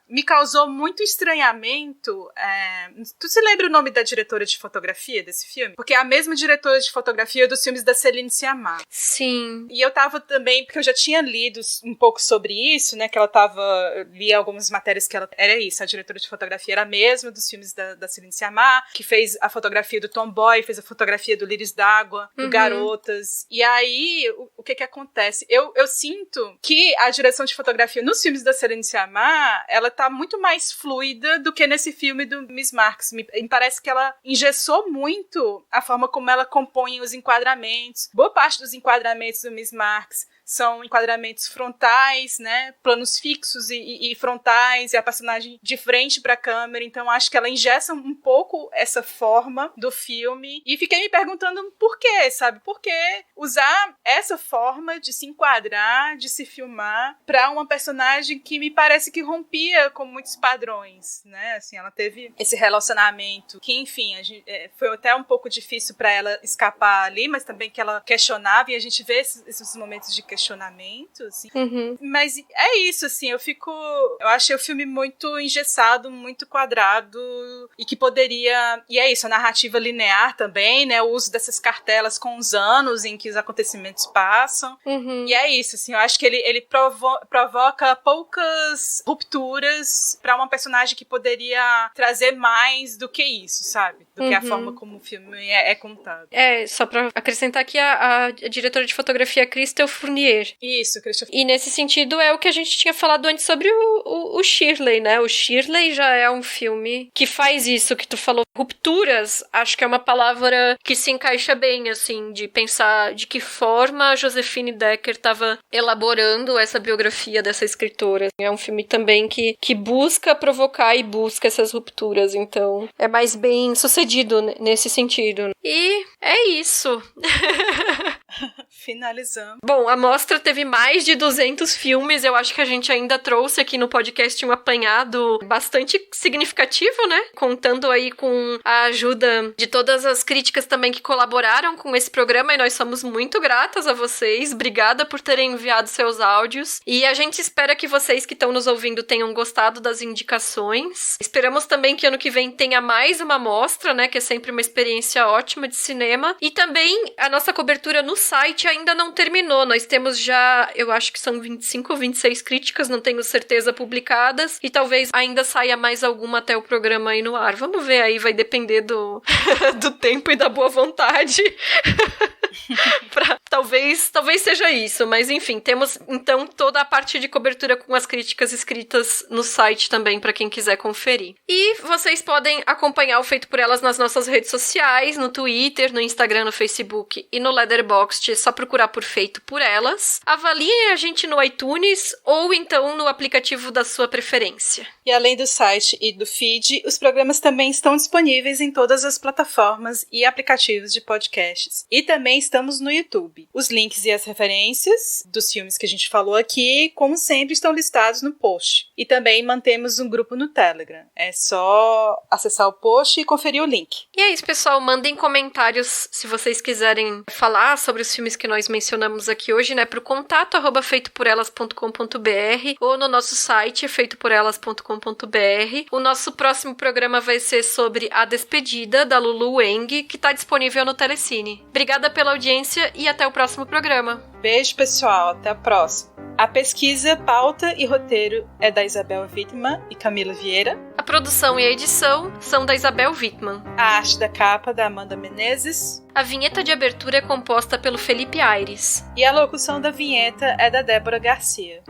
C: Me causou muito estranhamento. Tu se lembra o nome da diretora de fotografia desse filme? Porque é a mesma diretora de fotografia dos filmes da Céline Sciamma.
B: Sim.
C: E eu tava também, porque eu já tinha lido um pouco sobre isso, né? Que ela li algumas matérias que ela... Era isso, a diretora de fotografia era a mesma dos filmes da Céline Sciamma, que fez a fotografia do Tomboy, fez a fotografia do Lírios d'Água, do Garotas. E aí, o que acontece? Eu sinto que a direção de fotografia nos filmes da Céline Sciamma, ela tá muito mais fluida do que nesse filme do Miss Marx. Me parece que ela engessou muito a forma como ela compõe os enquadramentos. Boa parte dos enquadramentos do Miss Marx são enquadramentos frontais, né? Planos fixos e frontais, e a personagem de frente pra câmera. Então, acho que ela engessa um pouco essa forma do filme. E fiquei me perguntando por quê, sabe? Por que usar essa forma de se enquadrar, de se filmar, pra uma personagem que me parece que rompia com muitos padrões, né? Assim, ela teve esse relacionamento que, enfim, foi até um pouco difícil pra ela escapar ali, mas também que ela questionava, e a gente vê esses momentos de questionamento, assim. Mas é isso, assim, eu achei o filme muito engessado, muito quadrado, e que poderia, e é isso, a narrativa linear também, né, o uso dessas cartelas com os anos em que os acontecimentos passam, e é isso, assim, eu acho que ele provoca poucas rupturas pra uma personagem que poderia trazer mais do que isso, sabe, do que a forma como o filme é contado.
B: Só pra acrescentar aqui, a diretora de fotografia é Crystal Fournier.
C: Isso, Christopher.
B: E nesse sentido é o que a gente tinha falado antes sobre o Shirley, né? O Shirley já é um filme que faz isso que tu falou. Rupturas, acho que é uma palavra que se encaixa bem, assim, de pensar de que forma a Josephine Decker estava elaborando essa biografia dessa escritora. É um filme também que busca provocar e busca essas rupturas, então é mais bem sucedido nesse sentido. E é isso.
C: Finalizamos.
B: Bom, a mostra teve mais de 200 filmes, eu acho que a gente ainda trouxe aqui no podcast um apanhado bastante significativo, né? Contando aí com a ajuda de todas as críticas também que colaboraram com esse programa, e nós somos muito gratas a vocês. Obrigada por terem enviado seus áudios, e a gente espera que vocês que estão nos ouvindo tenham gostado das indicações. Esperamos também que ano que vem tenha mais uma mostra, né? Que é sempre uma experiência ótima de cinema. E também a nossa cobertura no site ainda não terminou. Nós temos já, eu acho que são 25 ou 26 críticas, não tenho certeza, publicadas, e talvez ainda saia mais alguma até o programa aí no ar. Vamos ver aí, vai depender do tempo e da boa vontade. Talvez seja isso, mas enfim, temos então toda a parte de cobertura com as críticas escritas no site também, para quem quiser conferir. E vocês podem acompanhar o Feito por Elas nas nossas redes sociais, no Twitter, no Instagram, no Facebook e no Letterboxd, é só procurar por Feito por Elas. Avaliem a gente no iTunes ou então no aplicativo da sua preferência.
C: E além do site e do feed, os programas também estão disponíveis em todas as plataformas e aplicativos de podcasts. E também estamos no YouTube. Os links e as referências dos filmes que a gente falou aqui, como sempre, estão listados no post. E também mantemos um grupo no Telegram. É só acessar o post e conferir o link.
B: E é isso, pessoal. Mandem comentários se vocês quiserem falar sobre os filmes que nós mencionamos aqui hoje, né? Pro contato@feitoporelas.com.br ou no nosso site feitoporelas.com.br. O nosso próximo programa vai ser sobre A Despedida, da Lulu Wang, que está disponível no Telecine. Obrigada pela audiência e até o próximo programa.
C: Beijo, pessoal. Até a próxima. A pesquisa, pauta e roteiro é da Isabel Wittmann e Camila Vieira.
B: A produção e a edição são da Isabel Wittmann.
C: A arte da capa da Amanda Menezes.
B: A vinheta de abertura é composta pelo Felipe Aires.
C: E a locução da vinheta é da Débora Garcia.